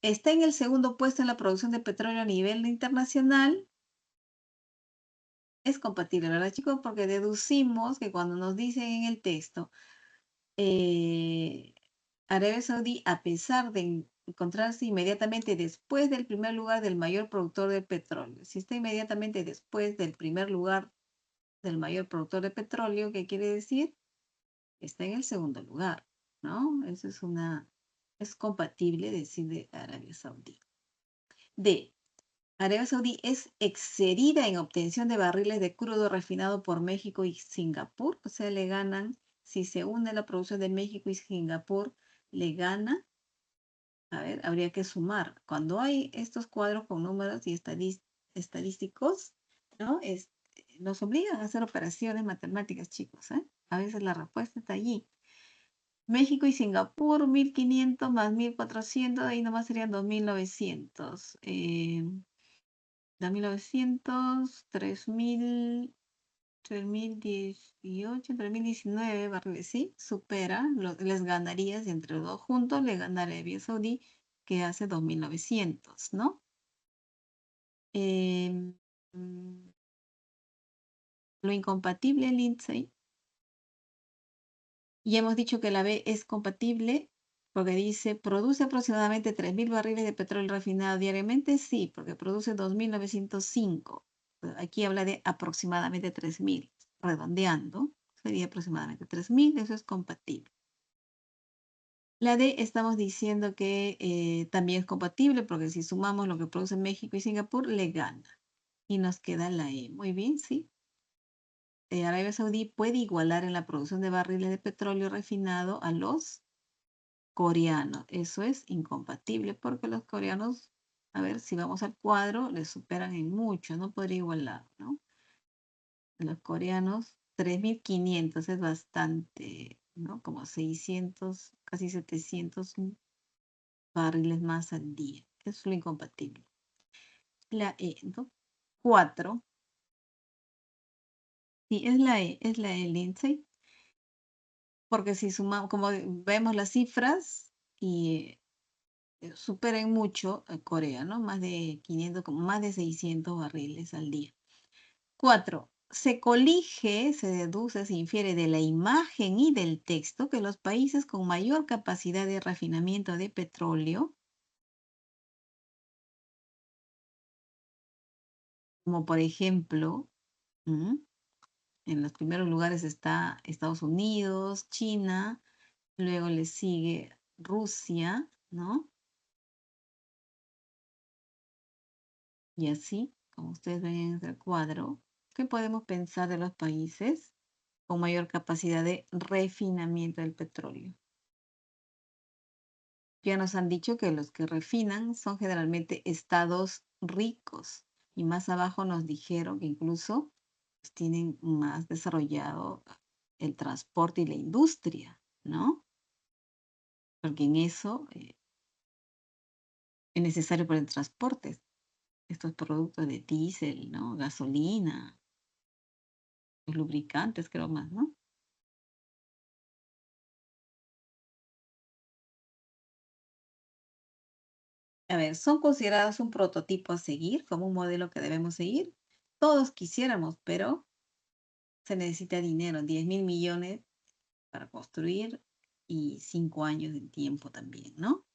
Está en el segundo puesto en la producción de petróleo a nivel internacional. Es compatible, ¿verdad, chicos? Porque deducimos que cuando nos dicen en el texto, eh, Arabia Saudí, a pesar de encontrarse inmediatamente después del primer lugar del mayor productor de petróleo, si está inmediatamente después del primer lugar del mayor productor de petróleo, ¿qué quiere decir? Está en el segundo lugar, ¿no? Eso es compatible decir de Arabia Saudí. D. Arabia Saudí es excedida en obtención de barriles de crudo refinado por México y Singapur, o sea, le ganan, si se une la producción de México y Singapur, le gana. A ver, habría que sumar. Cuando hay estos cuadros con números y estadísticos, ¿no? Nos obligan a hacer operaciones matemáticas, chicos, ¿eh? A veces la respuesta está allí. México y Singapur, 1.500 más 1.400, ahí nomás serían 2.900. 2.900, 3.000. 3018, 3019 barriles, sí, supera, les ganaría, si entre los dos juntos, le gana Arabia Saudí, que hace 2.900, ¿no? Em, mm, lo incompatible, Lindsay, y hemos dicho que la B es compatible porque dice, ¿produce aproximadamente 3.000 barriles de petróleo refinado diariamente? Sí, porque produce 2.905. Aquí habla de aproximadamente 3.000, redondeando, sería aproximadamente 3.000, eso es compatible. La D estamos diciendo que también es compatible porque si sumamos lo que produce México y Singapur, le gana. Y nos queda la E. Muy bien, sí. Arabia Saudí puede igualar en la producción de barriles de petróleo refinado a los coreanos. Eso es incompatible porque los coreanos, a ver, si vamos al cuadro, les superan en mucho, no podría igualar, ¿no? Los coreanos, 3.500 es bastante, ¿no? Como 600, casi 700 barriles más al día. Eso es lo incompatible. La E, ¿no? 4. Sí, es la E, Lindsay. Porque si sumamos, como vemos las cifras, y superan mucho a Corea, ¿no? Más de 500, como más de 600 barriles al día. 4. Se colige, se deduce, se infiere de la imagen y del texto que los países con mayor capacidad de refinamiento de petróleo, como por ejemplo, en los primeros lugares está Estados Unidos, China, luego le sigue Rusia, ¿no? Y así, como ustedes ven en el cuadro, ¿qué podemos pensar de los países con mayor capacidad de refinamiento del petróleo? Ya nos han dicho que los que refinan son generalmente estados ricos. Y más abajo nos dijeron que incluso pues, tienen más desarrollado el transporte y la industria, ¿no? Porque en eso es necesario para el transporte estos productos de diésel, ¿no? Gasolina, los lubricantes, creo más, ¿no? A ver, ¿son consideradas un prototipo a seguir, como un modelo que debemos seguir? Todos quisiéramos, pero se necesita dinero, 10.000 millones para construir y 5 años de tiempo también, ¿no?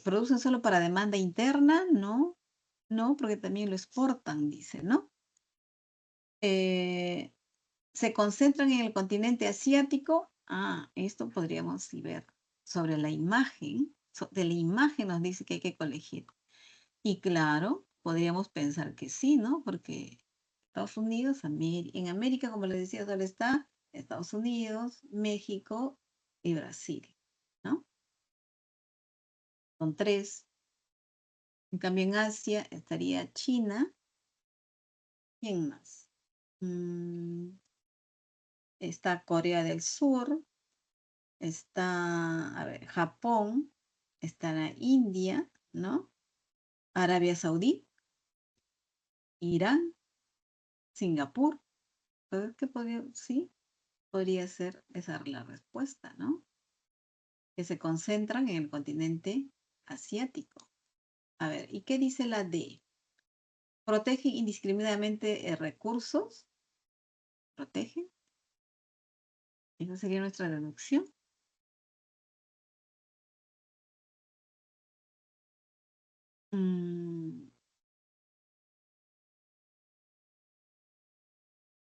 ¿Producen solo para demanda interna? No, no, porque también lo exportan, dice, ¿no? Eh, ¿Se concentran en el continente asiático? Ah, esto podríamos sí ver sobre la imagen. De la imagen nos dice que hay que colegir. Y claro, podríamos pensar que sí, ¿no? Porque Estados Unidos, en América, como les decía, solo está Estados Unidos, México y Brasil, ¿no? Son tres. En cambio, en Asia estaría China. ¿Quién más? Mm, está Corea del Sur, está, a ver, Japón, está la India, ¿no? Arabia Saudí, Irán, Singapur. Entonces, ¿qué podría? Sí, podría ser esa la respuesta, ¿no? Que se concentran en el continente asiático. A ver, ¿y qué dice la D? ¿Protege indiscriminadamente recursos? ¿Protege? Esa sería nuestra deducción. Mm,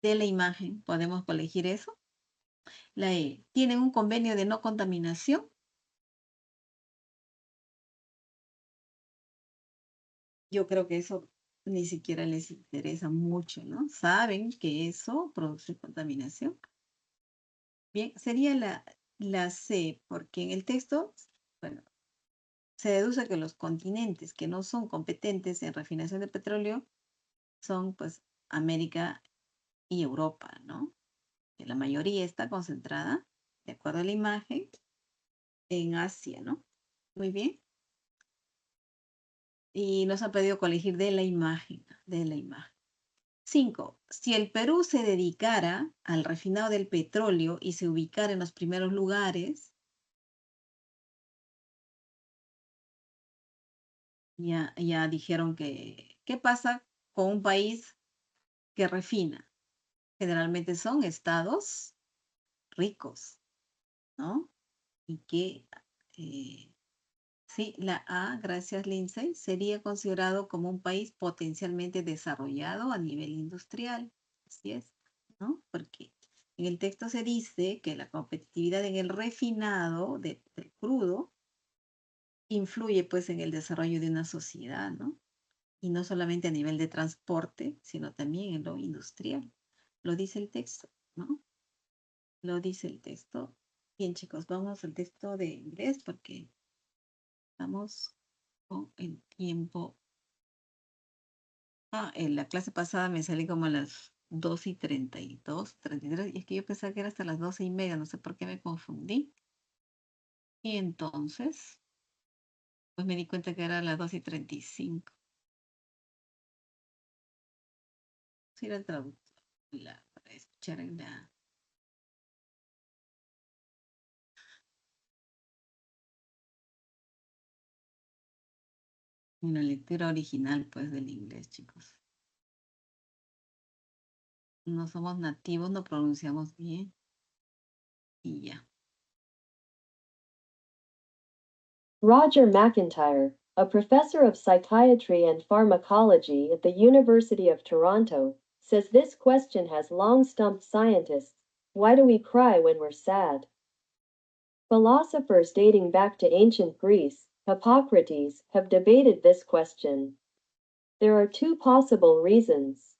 de la imagen, ¿podemos colegir eso? La E, ¿tienen un convenio de no contaminación? Yo creo que eso ni siquiera les interesa mucho, ¿no? Saben que eso produce contaminación. Bien, sería la C, porque en el texto, bueno, se deduce que los continentes que no son competentes en refinación de petróleo son, pues, América y Europa, ¿no? Que la mayoría está concentrada, de acuerdo a la imagen, en Asia, ¿no? Muy bien. Y nos han pedido colegir de la imagen, de la imagen. 5. Si el Perú se dedicara al refinado del petróleo y se ubicara en los primeros lugares, ya dijeron que, ¿qué pasa con un país que refina? Generalmente son estados ricos, ¿no? Y que, eh, sí, la A, gracias Lindsay, sería considerado como un país potencialmente desarrollado a nivel industrial. Así es, ¿no? Porque en el texto se dice que la competitividad en el refinado del crudo influye pues en el desarrollo de una sociedad, ¿no? Y no solamente a nivel de transporte, sino también en lo industrial. Lo dice el texto, ¿no? Lo dice el texto. Bien, chicos, vamos al texto de inglés porque estamos con el tiempo. En la clase pasada me salí como a las 2:32, 33, y es que yo pensaba que era hasta las 12:30, no sé por qué me confundí. Y entonces, pues me di cuenta que era las 2:35. Si era el traductor, para escuchar en la lectura original, pues, del inglés, chicos. No somos nativos, no pronunciamos bien y ya. Roger McIntyre, a professor of psychiatry and pharmacology at the University of Toronto, says this question has long stumped scientists. Why do we cry when we're sad? Philosophers dating back to ancient Greece, Hippocrates, have debated this question. There are two possible reasons.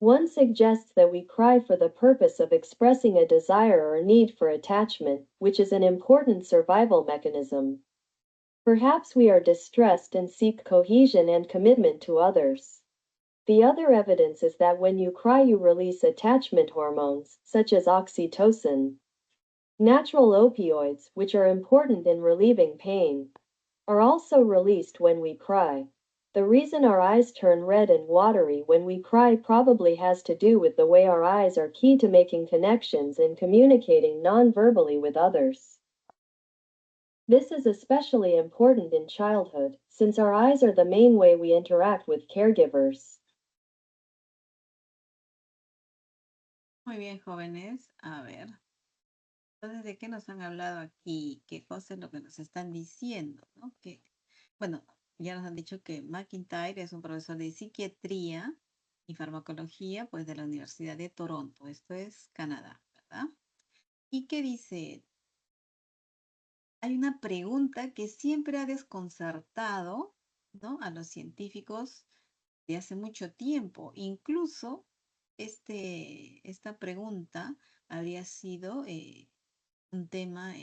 One suggests that we cry for the purpose of expressing a desire or need for attachment, which is an important survival mechanism. Perhaps we are distressed and seek cohesion and commitment to others. The other evidence is that when you cry, you release attachment hormones, such as oxytocin. Natural opioids, which are important in relieving pain, are also released when we cry. The reason our eyes turn red and watery when we cry probably has to do with the way our eyes are key to making connections and communicating non-verbally with others. This is especially important in childhood, since our eyes are the main way we interact with caregivers. Muy bien, jóvenes. A ver. Entonces, ¿de qué nos han hablado aquí? ¿Qué cosa es lo que nos están diciendo? ¿No? Que, bueno, ya nos han dicho que McIntyre es un profesor de psiquiatría y farmacología, pues de la Universidad de Toronto. Esto es Canadá, ¿verdad? ¿Y qué dice? Hay una pregunta que siempre ha desconcertado, ¿no?, a los científicos de hace mucho tiempo. Incluso esta pregunta habría sido un tema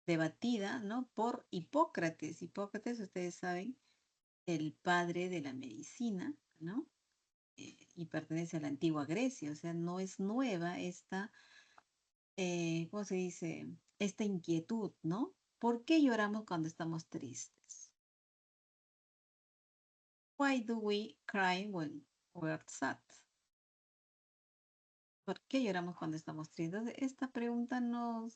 debatida, ¿no?, por Hipócrates. Hipócrates, ustedes saben, el padre de la medicina, ¿no? Y pertenece a la antigua Grecia, o sea, no es nueva esta, ¿cómo se dice? Esta inquietud, ¿no? ¿Por qué lloramos cuando estamos tristes? Why do we cry when we're sad? ¿Por qué lloramos cuando estamos tristes? Entonces, esta pregunta no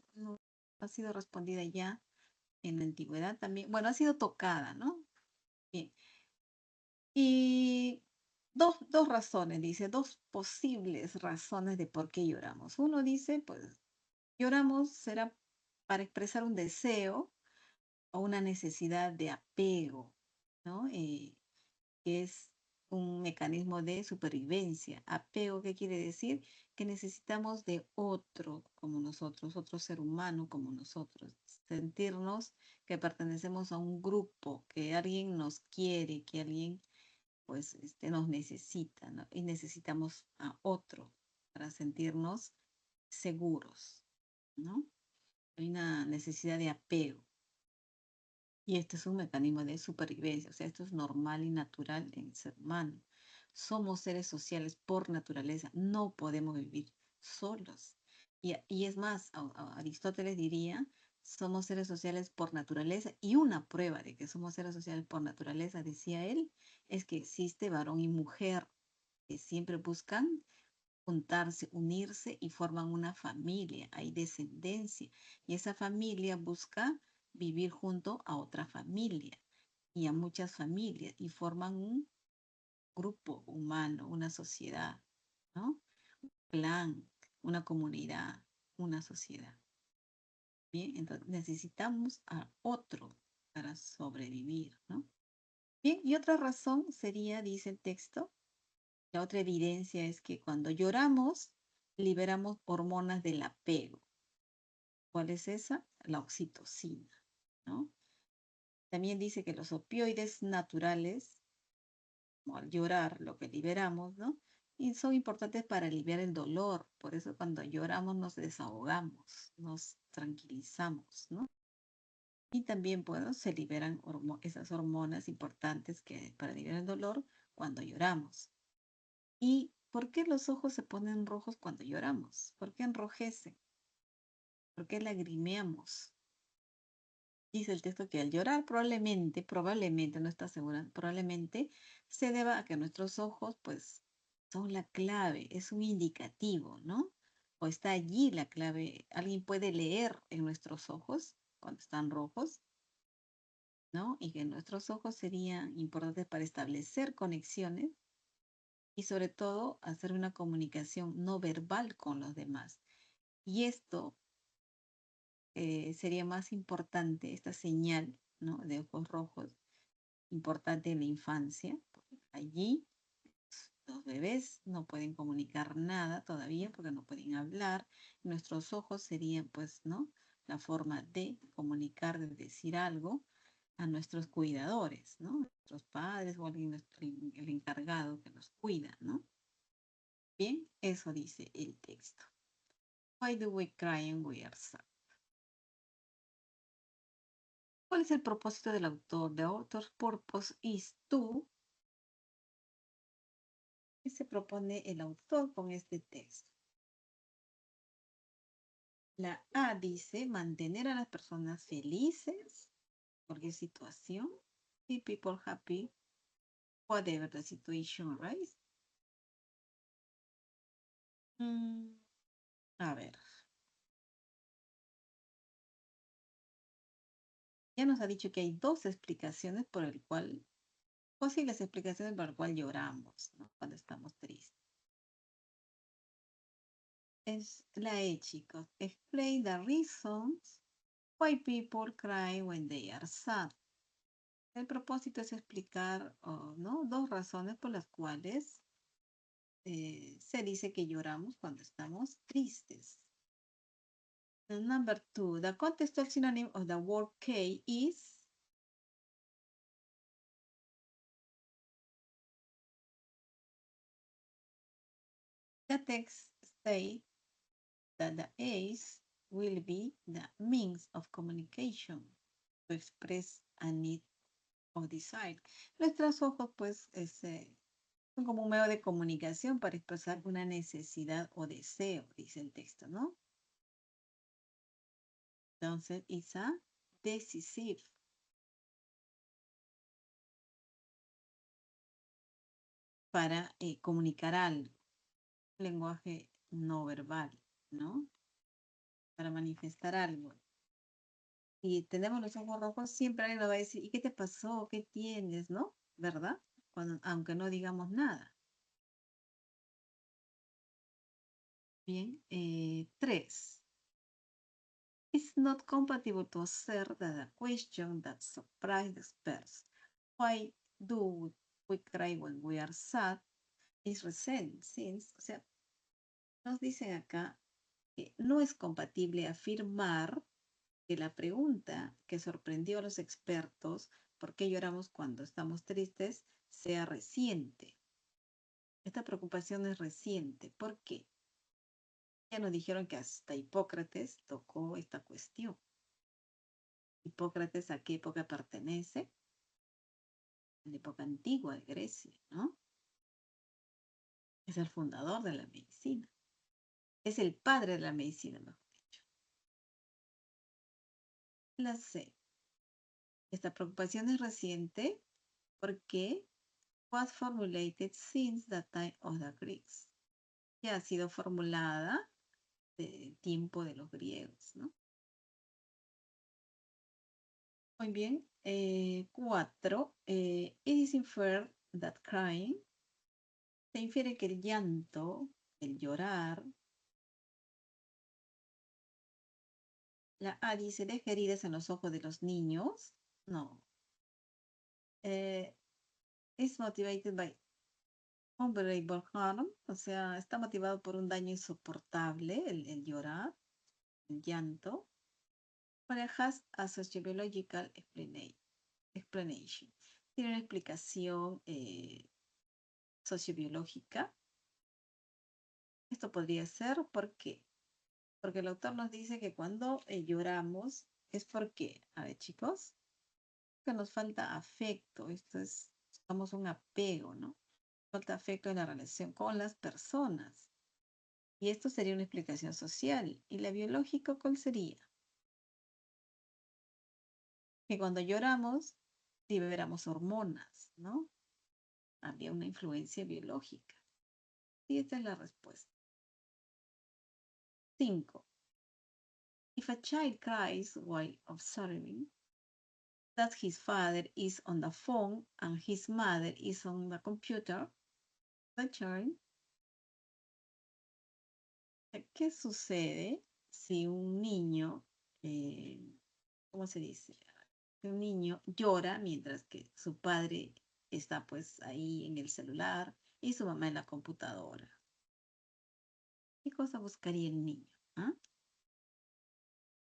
ha sido respondida ya en la antigüedad también. Bueno, ha sido tocada, ¿no? Bien. Y dos razones, dice, dos posibles razones de por qué lloramos. Uno dice, pues, lloramos será para expresar un deseo o una necesidad de apego, ¿no? Que es un mecanismo de supervivencia. Apego, ¿qué quiere decir? Que necesitamos de otro como nosotros, otro ser humano como nosotros. Sentirnos que pertenecemos a un grupo, que alguien nos quiere, que alguien pues nos necesita, ¿no? Y necesitamos a otro para sentirnos seguros, ¿no? Hay una necesidad de apego. Y este es un mecanismo de supervivencia, o sea, esto es normal y natural en el ser humano. Somos seres sociales por naturaleza, no podemos vivir solos. Y es más, Aristóteles diría, somos seres sociales por naturaleza, y una prueba de que somos seres sociales por naturaleza, decía él, es que existe varón y mujer. que siempre buscan juntarse, unirse y forman una familia, hay descendencia y esa familia busca vivir junto a otra familia y a muchas familias y forman un grupo humano, una sociedad, ¿no? Un clan, una comunidad, una sociedad. Bien, entonces necesitamos a otro para sobrevivir, ¿no? Bien, y otra razón sería, dice el texto, la otra evidencia es que cuando lloramos, liberamos hormonas del apego. ¿Cuál es esa? La oxitocina, ¿no? También dice que los opioides naturales, como al llorar, lo que liberamos, ¿no? Y son importantes para aliviar el dolor. Por eso cuando lloramos nos desahogamos, nos tranquilizamos, ¿no? Y también, bueno, se liberan esas hormonas importantes que, para aliviar el dolor cuando lloramos. ¿Y por qué los ojos se ponen rojos cuando lloramos? ¿Por qué enrojecen? ¿Por qué lagrimeamos? Dice el texto que al llorar probablemente, no está segura, probablemente se deba a que nuestros ojos, pues, son la clave, es un indicativo, ¿no? O está allí la clave. Alguien puede leer en nuestros ojos cuando están rojos, ¿no? Y que nuestros ojos serían importantes para establecer conexiones y sobre todo hacer una comunicación no verbal con los demás. Y esto sería más importante, esta señal, ¿no? De ojos rojos, importante en la infancia. Porque allí los bebés no pueden comunicar nada todavía porque no pueden hablar. Nuestros ojos serían, pues, ¿no? La forma de comunicar, de decir algo a nuestros cuidadores, ¿no? Nuestros padres o alguien, el encargado que nos cuida, ¿no? Bien, eso dice el texto. Why do we cry and we are sad? ¿Cuál es el propósito del autor? The author's purpose is to. ¿Qué se propone el autor con este texto? La A dice mantener a las personas felices, cualquier situación. Keep people happy, whatever the situation, right? A ver. Ya nos ha dicho que hay dos explicaciones por el cual, posibles explicaciones por el cual lloramos, ¿no? Cuando estamos tristes. Es la E, chicos. Explain the reasons why people cry when they are sad. El propósito es explicar, ¿no? Dos razones por las cuales se dice que lloramos cuando estamos tristes. Number 2, the contextual synonym of the word K is. The text states that the A's will be the means of communication to express a need or desire. Nuestros ojos, pues, son como un medio de comunicación para expresar una necesidad o deseo, dice el texto, ¿no? Entonces, it's a decisive. Para comunicar algo, lenguaje no verbal, ¿no? Para manifestar algo. Y tenemos los ojos rojos, siempre alguien nos va a decir, ¿y qué te pasó? ¿Qué tienes? ¿No? ¿Verdad? Aunque no digamos nada. Bien, 3. It's not compatible to assert that a question that surprises experts. Why do we cry when we are sad? Is recent, since, o sea, nos dicen acá que no es compatible afirmar que la pregunta que sorprendió a los expertos, ¿por qué lloramos cuando estamos tristes?, sea reciente. Esta preocupación es reciente. ¿Por qué? Ya nos dijeron que hasta Hipócrates tocó esta cuestión. ¿Hipócrates a qué época pertenece? A la época antigua de Grecia, ¿no? Es el fundador de la medicina. Es el padre de la medicina, mejor dicho. La C. Esta preocupación es reciente porque was formulated since the time of the Greeks. Que ha sido formulada del tiempo de los griegos, ¿no? Muy bien. 4. It is inferred that crying. Se infiere que el llanto, el llorar. La A dice, deja heridas en los ojos de los niños. No. Is motivated by unbearable harm. O sea, está motivado por un daño insoportable, el llorar, el llanto. But it has a sociobiological explanation. Tiene una explicación sociobiológica. Esto podría ser porque el autor nos dice que cuando lloramos es porque, a ver chicos, que nos falta afecto. Esto es, buscamos un apego, ¿no? Falta afecto en la relación con las personas. Y esto sería una explicación social. ¿Y la biológica cuál sería? Que cuando lloramos liberamos hormonas, ¿no? Había una influencia biológica. Y esta es la respuesta. 5. If a child cries while observing that his father is on the phone and his mother is on the computer, the child, ¿qué sucede si un niño, ¿cómo se dice? Un niño llora mientras que su padre está pues ahí en el celular y su mamá en la computadora? ¿Qué cosa buscaría el niño? ¿Ah?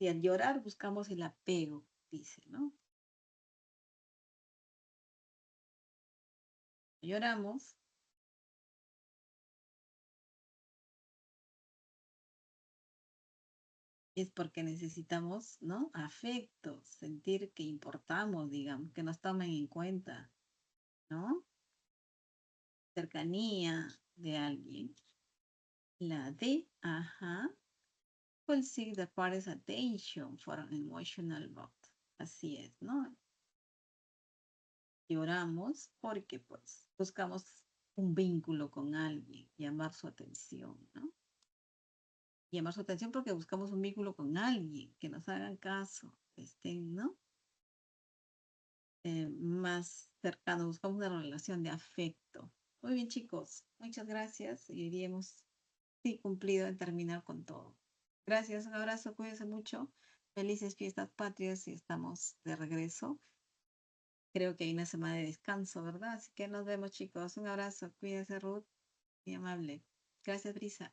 Y al llorar buscamos el apego, dice, ¿no? Lloramos es porque necesitamos, ¿no? Afecto, sentir que importamos, digamos, que nos tomen en cuenta, ¿no? Cercanía de alguien. La D, ajá. Will seek the party's attention for an emotional bond. Así es, ¿no? Lloramos porque, pues, buscamos un vínculo con alguien, llamar su atención, ¿no? Llamar su atención porque buscamos un vínculo con alguien, que nos hagan caso, que estén, ¿no? Más cercano, buscamos una relación de afecto. Muy bien, chicos, muchas gracias y iríamos, sí, cumplido en terminar con todo. Gracias, un abrazo, cuídense mucho. Felices fiestas patrias y estamos de regreso. Creo que hay una semana de descanso, ¿verdad? Así que nos vemos, chicos. Un abrazo, cuídense, Ruth, muy amable. Gracias, Brisa.